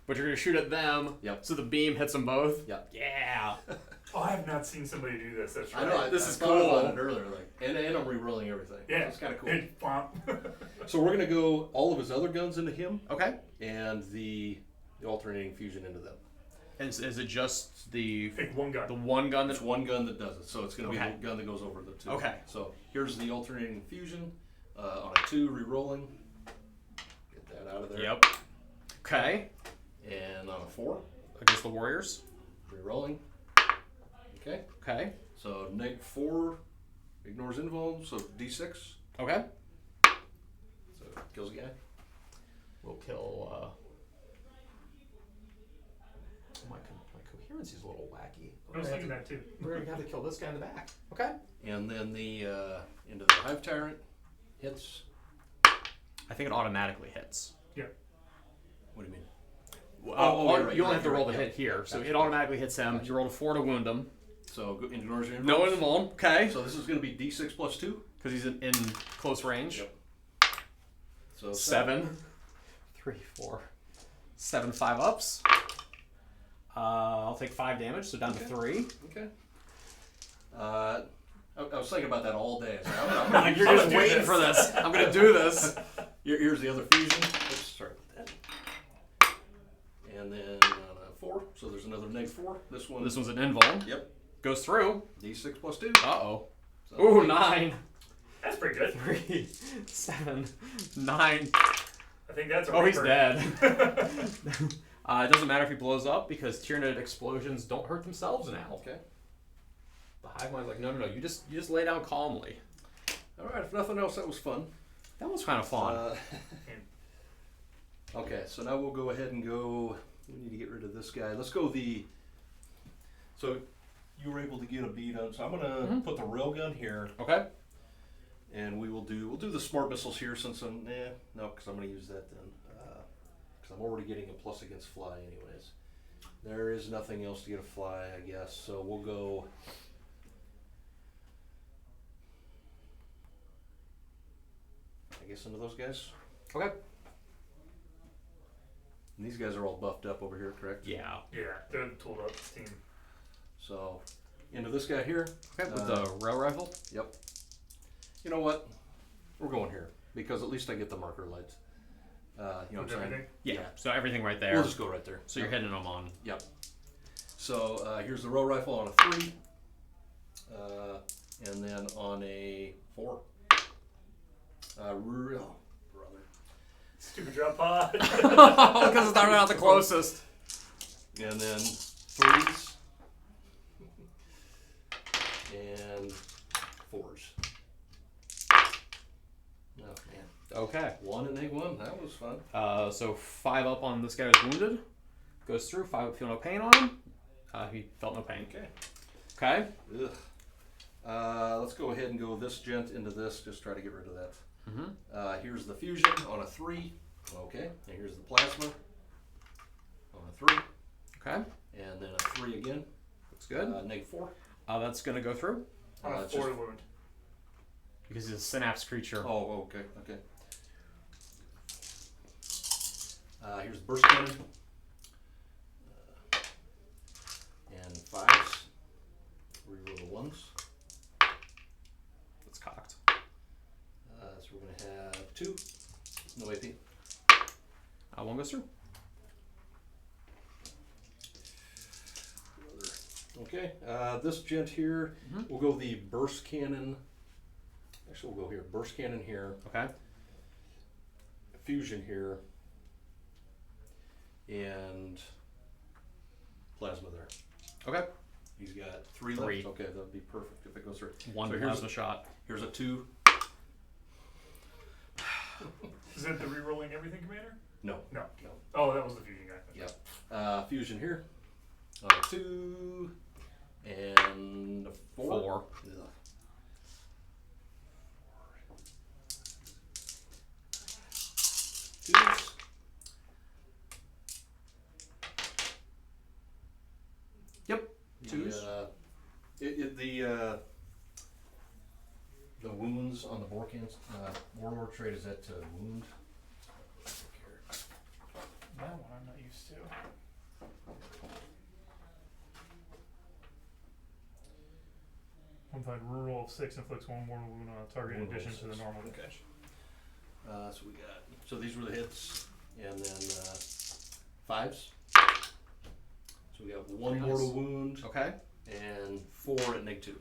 But you're going to shoot at them. Yep. So the beam hits them both. Yep. Yeah. Oh, I have not seen somebody do this. That's right. I know. This I is thought cool. about it earlier, like, and I'm re-rolling everything. Yeah, So it's kind of cool. It, flop. So we're gonna go all of his other guns into him, Okay. and the alternating fusion into them. And is it just the Pick one gun. one gun There's that? one gun that does it, so it's going to Okay. be the gun that goes over the 2. Okay. So here's the alternating fusion on a 2, re-rolling. Get that out of there. Yep. Okay. And on a 4, Against the Warriors. re-rolling. Okay. Okay. So -4 ignores invul, so D6. Okay. So kills a guy. We'll kill. My coherence is a little wacky. I was thinking that too. We're gonna have to kill this guy in the back. Okay. And then the into the Hive Tyrant hits. I think it automatically hits. What do you mean? Well, you're right, you only you're have to right, roll the yeah. hit here, so Gotcha. it automatically hits him. Gotcha. You rolled a 4 to wound him. So ignores your No invulns. invuln. Okay. So this is going to be D6 plus 2. Because he's in close range. Yep. So 7. 3, 4, 7, 5 ups. I'll take 5 damage, so down to 3. Okay. I was thinking about that all day. So You're just waiting for this. I'm gonna do this. Here's the other fusion. Oops, sorry about that. And then on a 4, so there's another -4. This one. This one's an invuln. Yep. Goes through. D6 plus 2. Uh-oh. So Ooh, 9. That's pretty good. 3, 7, 9. I think that's a Oh, he's reaper. dead. It doesn't matter if he blows up because Tyranid explosions don't hurt themselves now. Okay. The Hive Mind's like, no, you just lay down calmly. All right. If nothing else, that was fun. That was kind of fun. Okay, so now we'll go ahead and go. We need to get rid of this guy. Let's go the. So you were able to get a beat on. So I'm gonna put the railgun here, Okay. and we'll do the smart missiles here since I'm no, because I'm gonna use that then. Because I'm already getting a plus against fly anyways. There is nothing else to get a fly, I guess. So we'll go. I guess into those guys. Okay. And these guys are all buffed up over here, correct? Yeah. Yeah, they're the tooled up team. So, into this guy here. Okay, with the rail rifle. Yep. You know what? We're going here because at least I get the marker lights. You know what I'm With saying? everything. Yeah. So everything right there. We'll just go right there. So you're hitting them on. Yep. So here's the row rifle on a 3. And then on a 4. Real brother. Stupid drop pod. Because it's not the closest. And then 3s. And 4s. Oh man. Okay. 1 and egg 1. That was fun. So 5 up on this guy who's wounded. Goes through. 5 up, feel no pain on him. He felt no pain. Okay. Okay. Ugh. Let's go ahead and go this gent into this. Just try to get rid of that. Mm-hmm. Here's the fusion on a 3. Okay. And here's the plasma on a 3. Okay. And then a 3 again. Looks good. -4. That's going to go through. On a 4 wound. Because he's a synapse creature. Oh, okay, okay. Here's the burst cannon. And 5s. Reroll the 1s. It's cocked. So we're going to have 2. No AP. 1 goes through. Okay, this gent here, we'll go the burst cannon. Actually, we'll go here. Burst cannon here. Okay. Fusion here. And plasma there. Okay. He's got 3 3. left. Okay, that would be perfect if it goes through. 1 So plasma shot. Here's a 2. Is it the re-rolling everything, Commander? No. No. Oh, that was the fusion guy. Yep. Fusion here. 2 and a 4. 4. Ugh. 2s. Yep. 2s. The wounds on the Vorkans warlord trait is that wound. That one I'm not used to. One fight reroll of 6 inflicts 1 mortal wound on a target in One roll addition of to the 6. normal Okay. damage. So we got. So these were the hits, and then 5s. So we got 1 Very nice. mortal wound Okay. and 4 at -2.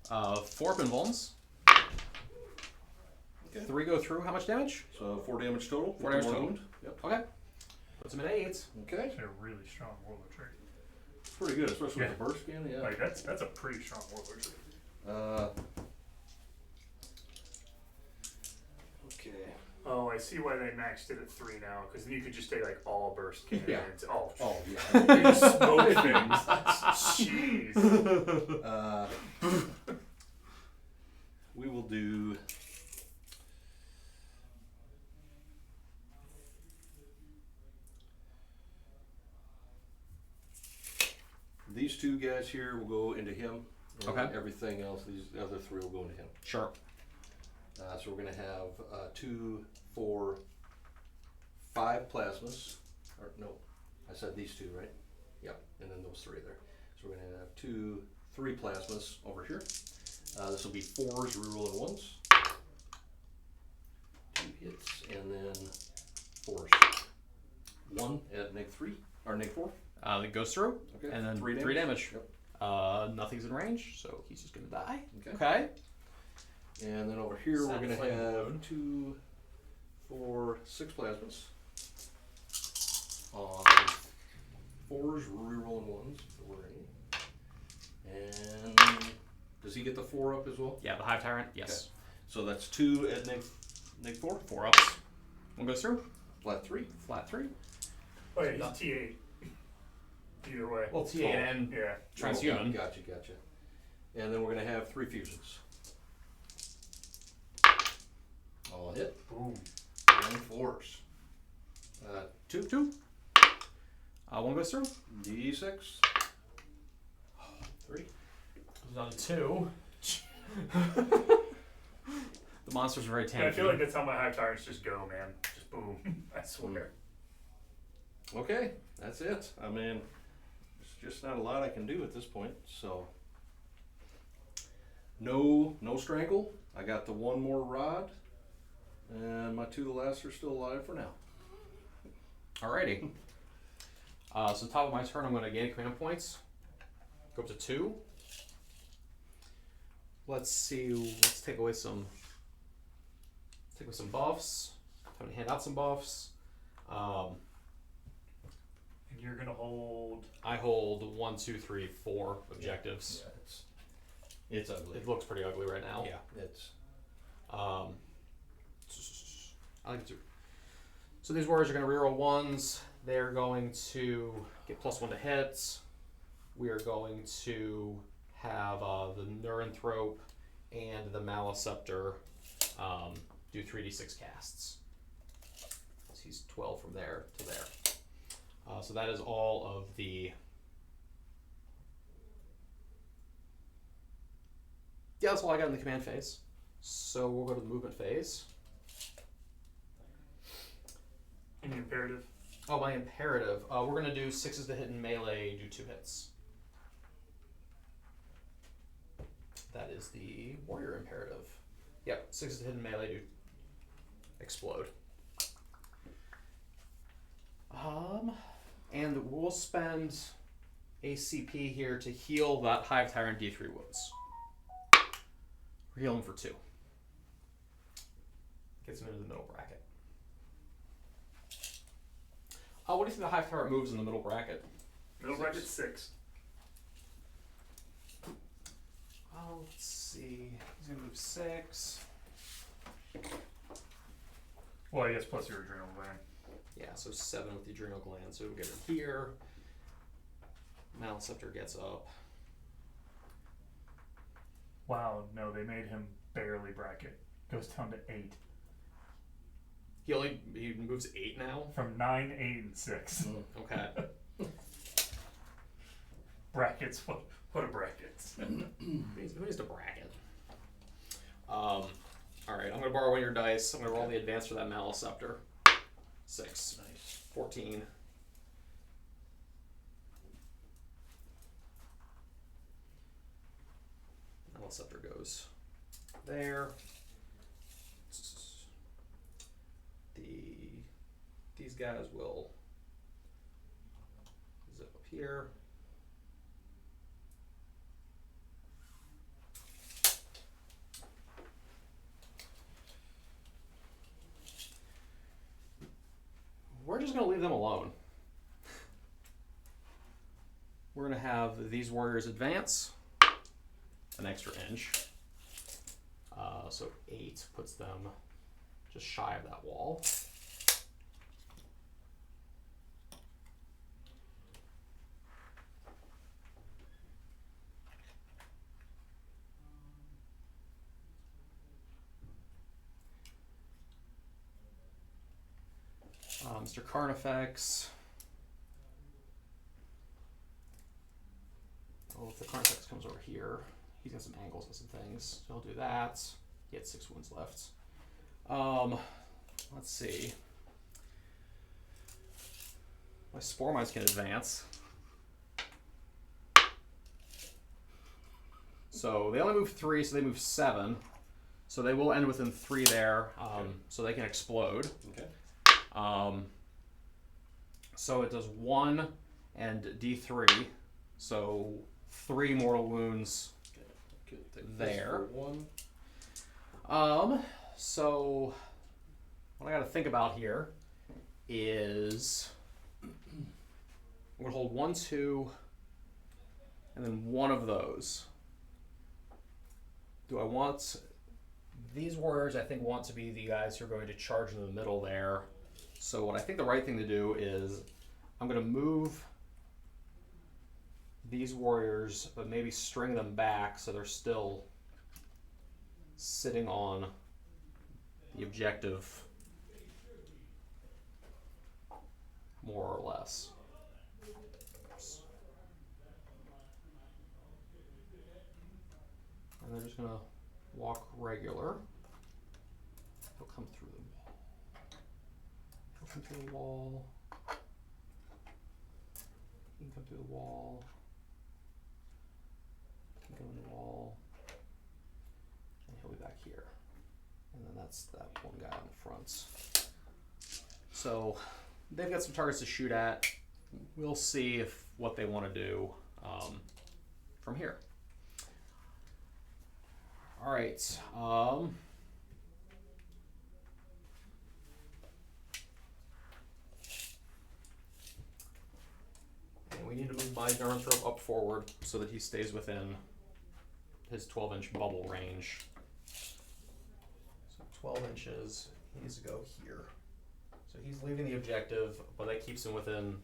4 up in vulns. Okay. 3 go through. How much damage? So 4 damage total. 4 with the damage mortal total. wound. Yep. Okay. Puts him at 8. Okay. Actually, a really strong warlord trait. It's pretty good, especially with the burst scan. Yeah. Like that's a pretty strong warlord trait. Okay. Oh, I see why they maxed it at 3 now, because then you could just take like all burst cannons. Yeah. Oh, Oh yeah. you just smoke things. Jeez. We will do. These 2 guys here will go into him. And Okay. Everything else, these other 3 will go into him. Sure. So we're going to have 2, 4, 5 plasmas. Or no, I said these 2, right? Yep, and then those 3 there. So we're going to have 2, 3 plasmas over here. This will be 4s, rerolling 1s. 2 hits, and then 4s. 1 at -3, or -4. It goes through. Okay. And then 3 3 damage. Yep. Nothing's in range, so he's just going to die. Okay. Okay. And then over here, we're Sad going to flame have wound. 2, 4, 6 plasmas. On 4s, rerolling 1s. 4, 8. And does he get the 4 up as well? Yeah, the Hive Tyrant, yes. So that's 2 at -4. 4 ups. 1 goes through. Flat 3. Flat 3. Oh yeah, he's a T8. Either way. Well, T8 and Yeah. Transhuman. Gotcha. And then we're going to have 3 fusions. All hit. Boom. And 4s. 2. 2. 1 goes through. D6. 3. Goes down to 2. The monsters are very tanky. Yeah, I feel like that's how my Hive Tyrants just go, man. Just boom. I swear. Okay, that's it. I mean, there's just not a lot I can do at this point. So, no strangle. I got the 1 more rod, and my 2 the last are still alive for now. Alrighty. So top of my turn, I'm going to gain command points. Go up to 2. let's see. Let's take away some buffs. I'm gonna hand out some buffs. And you're gonna hold. I hold 1, 2, 3, 4 objectives. Yeah, it's ugly. It looks pretty ugly right now. Yeah, it's. I like to. So these warriors are going to reroll ones. They're going to get +1 to hits. We are going to have the Neuranthrope and the Maliceptor do 3d6 casts. So he's 12 from there to there. So that is all of the. Yeah, that's all I got in the command phase. So we'll go to the movement phase. Any imperative? Oh, my imperative. We're going to do 6s to hit in melee, do 2 hits. That is the warrior imperative. Yep, 6s to hit in melee, do explode. And we'll spend a CP here to heal that Hive Tyrant D3 wounds. We're healing for 2. Gets him into the middle bracket. What do you think the Hive Tyrant moves in the middle bracket? Middle bracket 6. Let's see. He's gonna move 6. Well, I guess plus your adrenal gland. Yeah, so 7 with the adrenal gland, so we'll get it here. Maliceptor gets up. Wow, no, they made him barely bracket. Goes down to 8. He moves 8 now? From 9, 8, and 6. Okay. Brackets, what are brackets? Who needs to bracket? Alright, I'm gonna borrow one of your dice. I'm gonna roll the advance for that Maliceptor. 6. Nice. 14. Maliceptor goes there. These guys will zip up here. We're just going to leave them alone. We're going to have these warriors advance an extra inch. So 8 puts them just shy of that wall. Mr. Carnifex. Oh, if the Carnifex comes over here, he's got some angles and some things. So he'll do that. He had 6 wounds left. Let's see. My Spore Mites can advance. So they only move 3, so they move 7. So they will end within 3 there, so they can explode. Okay. So it does 1 and D3, so 3 mortal wounds there. So what I got to think about here is I'm gonna hold 1, 2, and then 1 of those. Do I want these warriors? I think want to be the guys who are going to charge in the middle there. So what I think the right thing to do is I'm going to move these warriors, but maybe string them back so they're still sitting on the objective more or less. And they're just going to walk regular. He'll come through the wall. He'll come through the wall. He can come through the wall. He can go in the wall. And he'll be back here. And then that's that one guy on the front. So they've got some targets to shoot at. We'll see if what they want to do from here. All right. And we need to move my Darnthrope up forward so that he stays within his 12-inch bubble range. So 12 inches, he needs to go here. So he's leaving the objective, but that keeps him within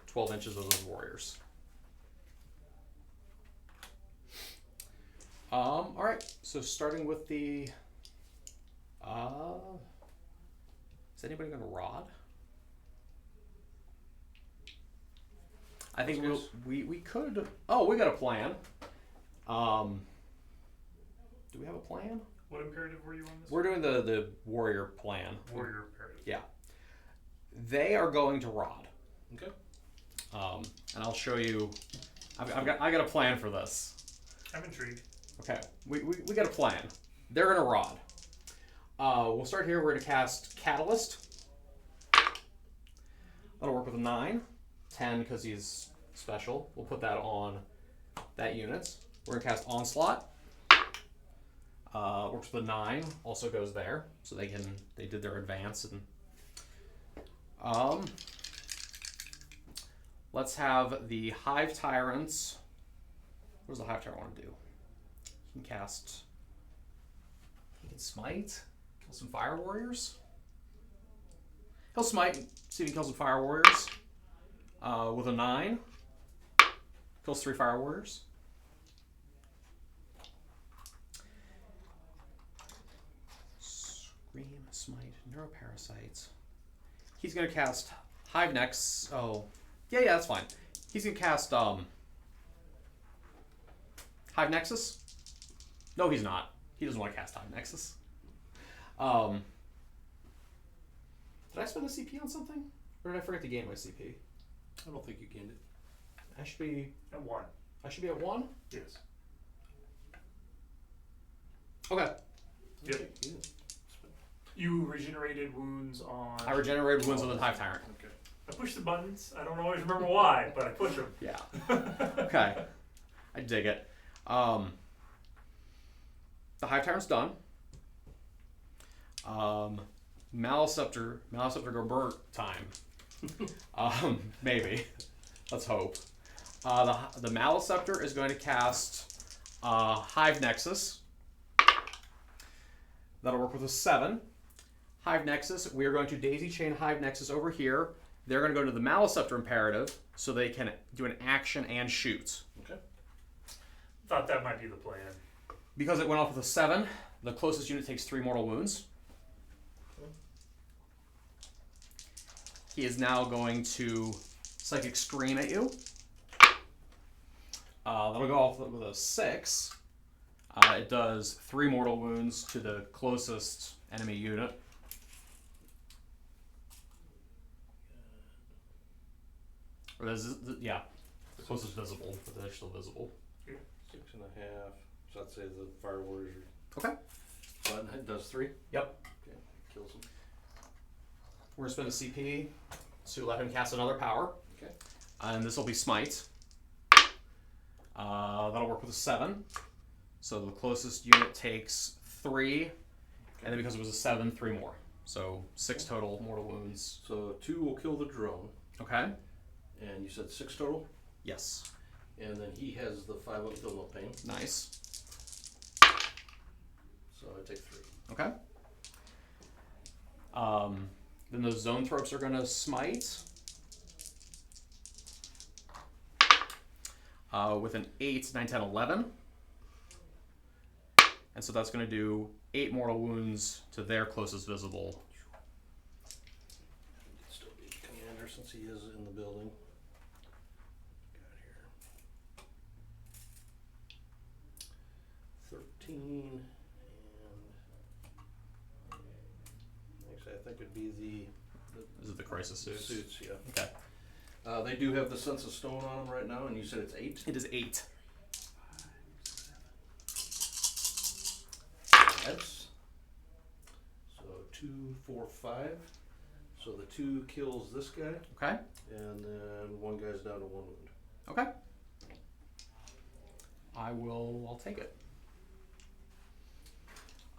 12 inches of those warriors. All right, so starting with the, is anybody going to rod? I think we could, oh, we got a plan. Do we have a plan? What imperative were you on this? We're doing the warrior plan. Warrior imperative. Yeah. They are going to rod. Okay. And I'll show you, I got a plan for this. I'm intrigued. Okay, we got a plan. They're gonna rod. We'll start here. We're gonna cast Catalyst. That'll work with a 9. 10 because he's special. We'll put that on that unit. We're gonna cast Onslaught. Works with a 9. Also goes there, so they did their advance. And let's have the Hive Tyrants. What does the Hive Tyrant want to do? He can cast. He can smite. Kill some Fire Warriors. He'll smite. See if he kills some Fire Warriors. With a 9. Kills 3 Fire Warriors. Scream, smite, Neuroparasites. He's gonna cast Hive Nex. Oh, yeah, that's fine. He's gonna cast Hive Nexus. No, he's not. He doesn't want to cast Hive Nexus. Did I spend a CP on something, or did I forget to gain my CP? I don't think you gained it. I should be At 1. I should be at 1. Yes. Okay. Yep. Okay, yeah. You regenerated wounds on. I regenerated wounds on the Hive Tyrant. Okay. I pushed the buttons. I don't always remember why, but I push them. Yeah. Okay. I dig it. The Hive Tyrant's done. Maliceptor go burnt time. Maybe. Let's hope. The Maliceptor is going to cast Hive Nexus. That'll work with a 7. Hive Nexus, we are going to daisy chain Hive Nexus over here. They're going to go to the Maliceptor imperative so they can do an action and shoot. Okay. Thought that might be the plan. Because it went off with a 7, the closest unit takes 3 mortal wounds. He is now going to Psychic Scream at you. That'll go off with a 6. It does 3 mortal wounds to the closest enemy unit. Or yeah, the closest visible, but they're still visible. 6.5. So I'd say the Fire Warriors Okay. are. But it does 3. Yep. Okay. Kills them. We're going to spend a CP to let him cast another power. Okay. And this will be Smite. That'll work with a 7. So the closest unit takes 3. And then because it was a 7, 3 more. So 6 total mortal wounds. So 2 will kill the drone. Okay. And you said 6 total? Yes. And then he has the 5 up kill no pain. Nice. So I take 3. Okay. Then those zone tropes are going to smite. With an 8, 9, 10, 11. And so that's going to do 8 mortal wounds to their closest visible. He can still be commander since he is in the building. Got here. 13 and actually I think it'd be Is it the crisis the suits? suits, yeah. Okay. They do have the Sense of Stone on them right now, and you said it's 8? It is 8. That's so 2, 4, 5. So the 2 kills this guy, Okay. and then 1 guy's down to 1 wound. Okay. I'll take it.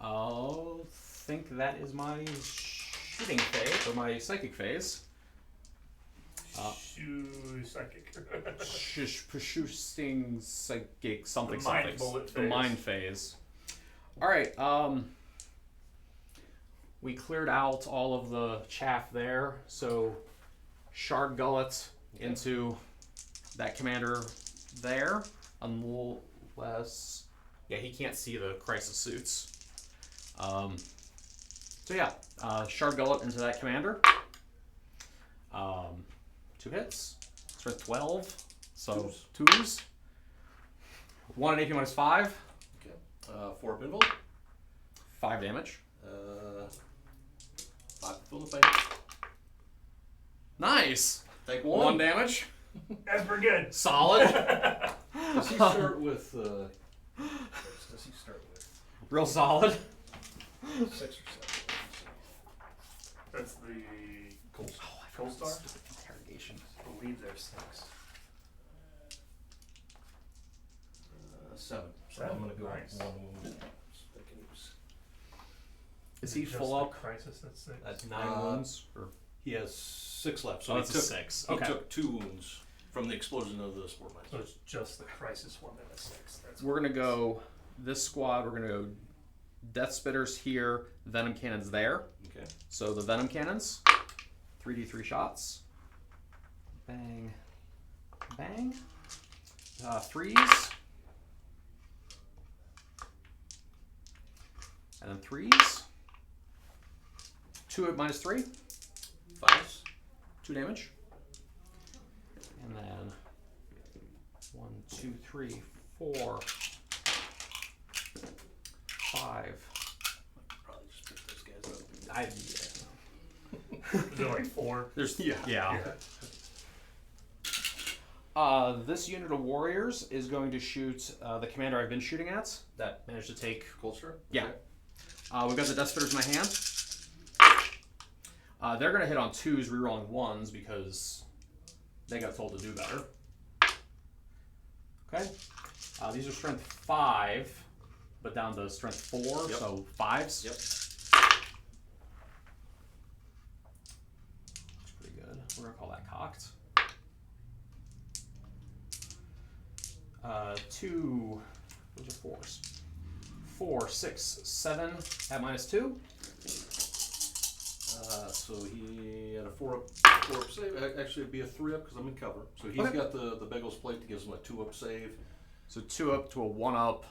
I'll think that is my shooting phase, or my psychic phase. Psychic. Shooting psychic something The mind something. bullet The phase. mind phase. Alright, we cleared out all of the chaff there, so Shard Gullet into that commander there, unless... Yeah, he can't see the crisis suits. So yeah, Shard Gullet into that commander. 2 hits. Strength 12. So twos. 1 and AP minus 5. Okay. 4 pinball. 5 damage. 5 fill the pain. Nice. Take 1 damage. That's pretty good. Solid. Does he start with? Does he start with Real solid. 6 or 7? That's the Cool. Cold Star? Interrogation. I believe there's 6. 7. So 7. I'm gonna go Nice. with 1 wound. Thinking he was- Is he Just full the up Crisis, that's 6. at 9 wounds? Or? He has 6 left. So Oh, he it's a took 6. He Okay. took 2 wounds from the explosion of the spore mine. So it's just the Crisis one that has 6. That's We're gonna go this squad. We're gonna go Death Spitters here, Venom Cannons there. Okay. So the Venom Cannons, 3d3 shots. Bang, bang. 3s. And then 3s. 2 at minus 3. 5s. 2 damage. And then 1, 2, 3, 4, 5. Probably just pick those guys up. Is there like 4? There's Yeah. yeah. This unit of warriors is going to shoot the commander I've been shooting at. That managed to take. Colster? Yeah. We've got the Death Spitters in my hand. They're going to hit on 2s, rerolling 1s because they got told to do better. Okay. These are strength 5, but down to strength 4, Yep. so 5s. Yep. That's pretty good. We're going to call that cocked. 2, those are 4s. 4, 6, 7 at minus 2. So he had a 4 up save. Actually, it'd be a 3 up because I'm in cover. So he's Okay. got the Beggles plate that gives him a 2 up save. So 2 up to a 1 up,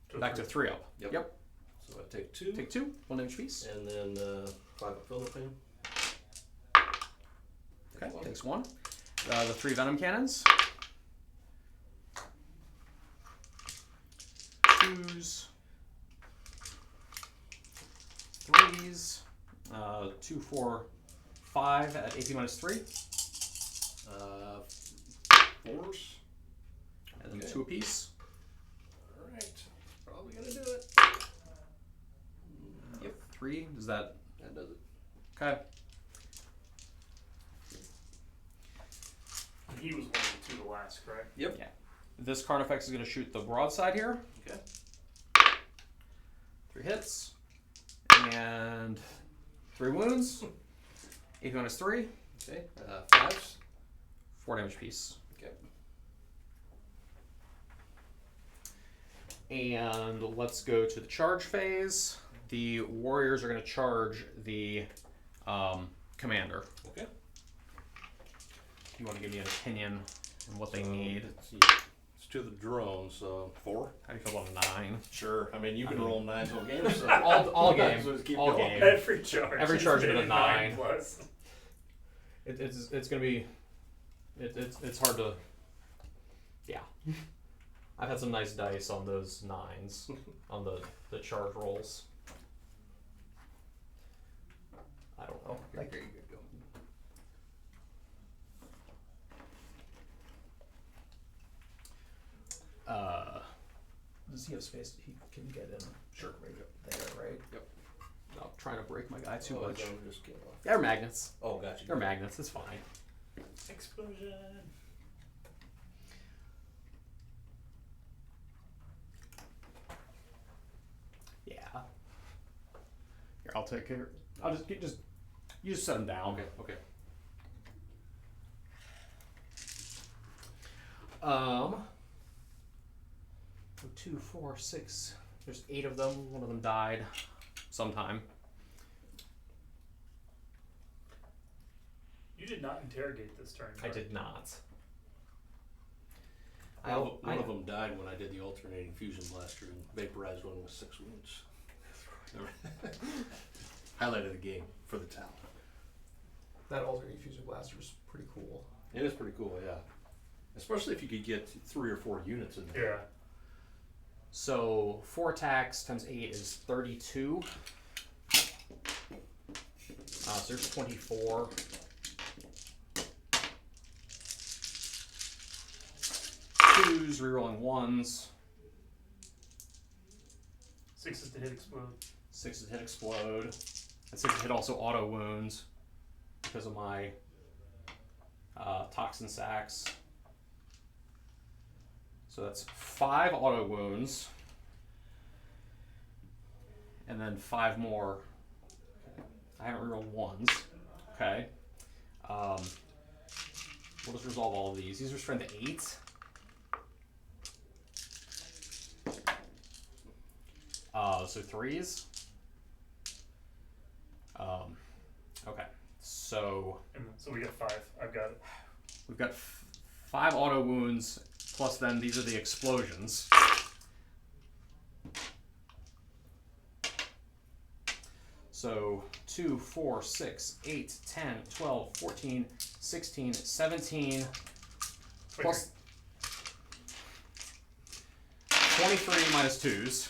To back to 3 up. Yep. So I take 2. Take 2, 1 damage piece. And then 5 up fill the pain. Okay, takes 1. The 3 Venom Cannons. 2s. 3s. 2, 4, 5 at AP minus 3. 4s. And then Okay. 2 apiece. Alright. Probably gonna do it. Yep. 3. Does that. That does it. Okay. He was 1 and 2 the last, correct? Yep. Yeah. This card effect is going to shoot the broadside here. Okay. 3 hits. And 3 wounds. AP minus 3. Okay. 5s. 4 damage piece. Okay. And let's go to the charge phase. The warriors are going to charge the commander. Okay. You want to give me an opinion on what they need? It's to the drone, so 4. How do you feel about a 9? Sure. I mean, you can I mean- roll 9s all game. So All game. So just keep All going. game. Every charge. Every is charge is been a 9. plus. It's going to be. It's hard to. Yeah. I've had some nice dice on those 9s on the charge rolls. I don't know. There you go. Does he have space? He can get in. Sure. Right there, right? Yep. Not trying to break my guy too Oh, much. is that what just came off? They're magnets. Oh, gotcha. They're magnets. It's fine. Explosion. Yeah. I'll take care. I'll just you just set them down. Okay, okay. Um, 2, 4, 6. There's 8 of them. One of them died sometime. You did not interrogate this turn. I did not. One of them died when I did the alternating fusion blaster and vaporized one with 6 wounds. Highlight of the game for the town. That alternating fusion blaster is pretty cool. It is pretty cool, yeah. Especially if you could get 3 or 4 units in there. Yeah. So 4 attacks times 8 is 32. So there's 24. Twos, rerolling 1s. 6 to hit explode. 6 to hit explode. And 6 to hit also auto wounds because of my toxin sacks. So that's 5 auto wounds. And then 5 more. I haven't rerolled 1s. Okay. We'll just resolve all of these. These are strength 8. So 3s. Okay. So we got 5. I've got it. we've got 5 auto wounds, plus then these are the explosions. So 2, 4, 6, 8, 10, 12, 14, 16, 17, plus 23 minus 2s.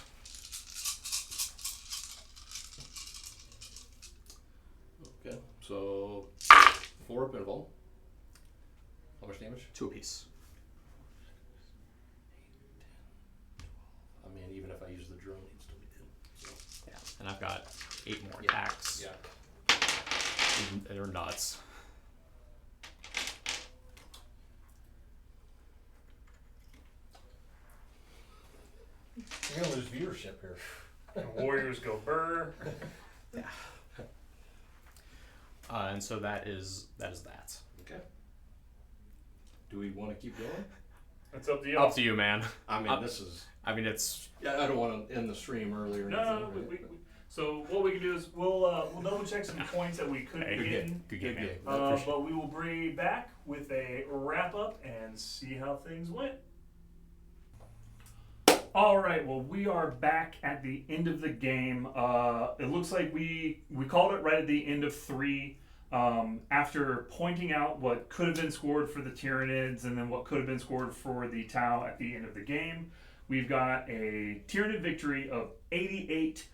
Okay, so 4 pinball. How much damage? 2 apiece. I mean, even if I use the drone, it'd still be 10. So. Yeah, and I've got 8 more Yeah. attacks. Yeah. They're nuts. You're gonna lose viewership here. The Warriors go burr. Yeah. And so that is that. Okay. Do we want to keep going? It's up to you. Up to you, man. I mean, this is. I mean, it's Yeah, I don't want to end the stream earlier. No. So what we can do is we'll double check some points that we couldn't Hey, get in. good game, man. But we will bring back with a wrap up and see how things went. All right, well, we are back at the end of the game. It looks like we called it right at the end of 3. After pointing out what could have been scored for the Tyranids and then what could have been scored for the Tau at the end of the game, we've got a Tyranid victory of 88-22.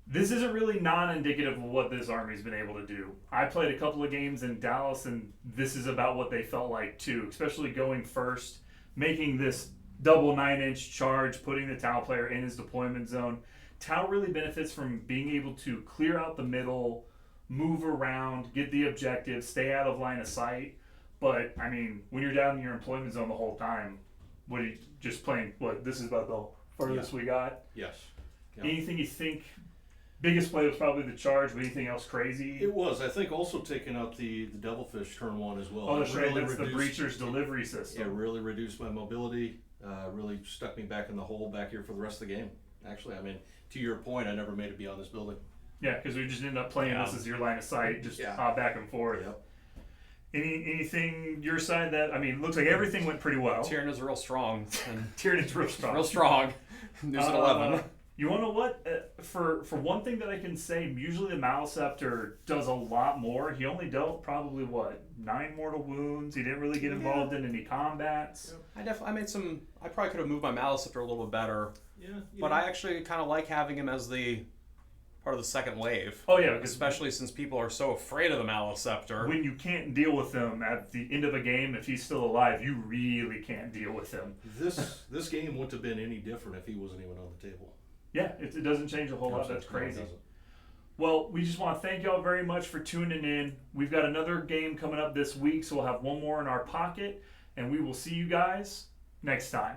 This isn't really non-indicative of what this army's been able to do. I played a couple of games in Dallas, and this is about what they felt like too, especially going first, making this double 9-inch charge, putting the Tau player in his deployment zone. Tau really benefits from being able to clear out the middle, move around, get the objective, stay out of line of sight. But, I mean, when you're down in your employment zone the whole time, what are you just playing? What, this is about the furthest we got? Yes. Yeah. Anything you think? Biggest play was probably the charge, but anything else crazy? It was. I think also taking out the Devilfish turn 1 as well. Oh, that's right. Really That's the Breacher's delivery system. Yeah, really reduced my mobility. Really stuck me back in the hole back here for the rest of the game. Actually, I mean, to your point, I never made it beyond this building. Yeah, because we just ended up playing this as your line of sight, just back and forth. Yep. Anything your side that, I mean, looks like everything went pretty well. Tyranids are real strong. Tyranids real strong. Real strong. There's an 11. You want to know what? For one thing that I can say, usually the Maleceptor does a lot more. He only dealt probably, 9 mortal wounds. He didn't really get involved in any combats. I probably could have moved my Maleceptor a little bit better. Yeah. But I actually kind of like having him as the part of the second wave. Oh yeah, because especially since people are so afraid of the Maleceptor. when you can't deal with him at the end of a game, if he's still alive, you really can't deal with him. This game wouldn't have been any different if he wasn't even on the table. Yeah, it doesn't change a whole lot. That's No, it crazy. doesn't. Well, we just want to thank y'all very much for tuning in. We've got another game coming up this week, so we'll have one more in our pocket, and we will see you guys next time.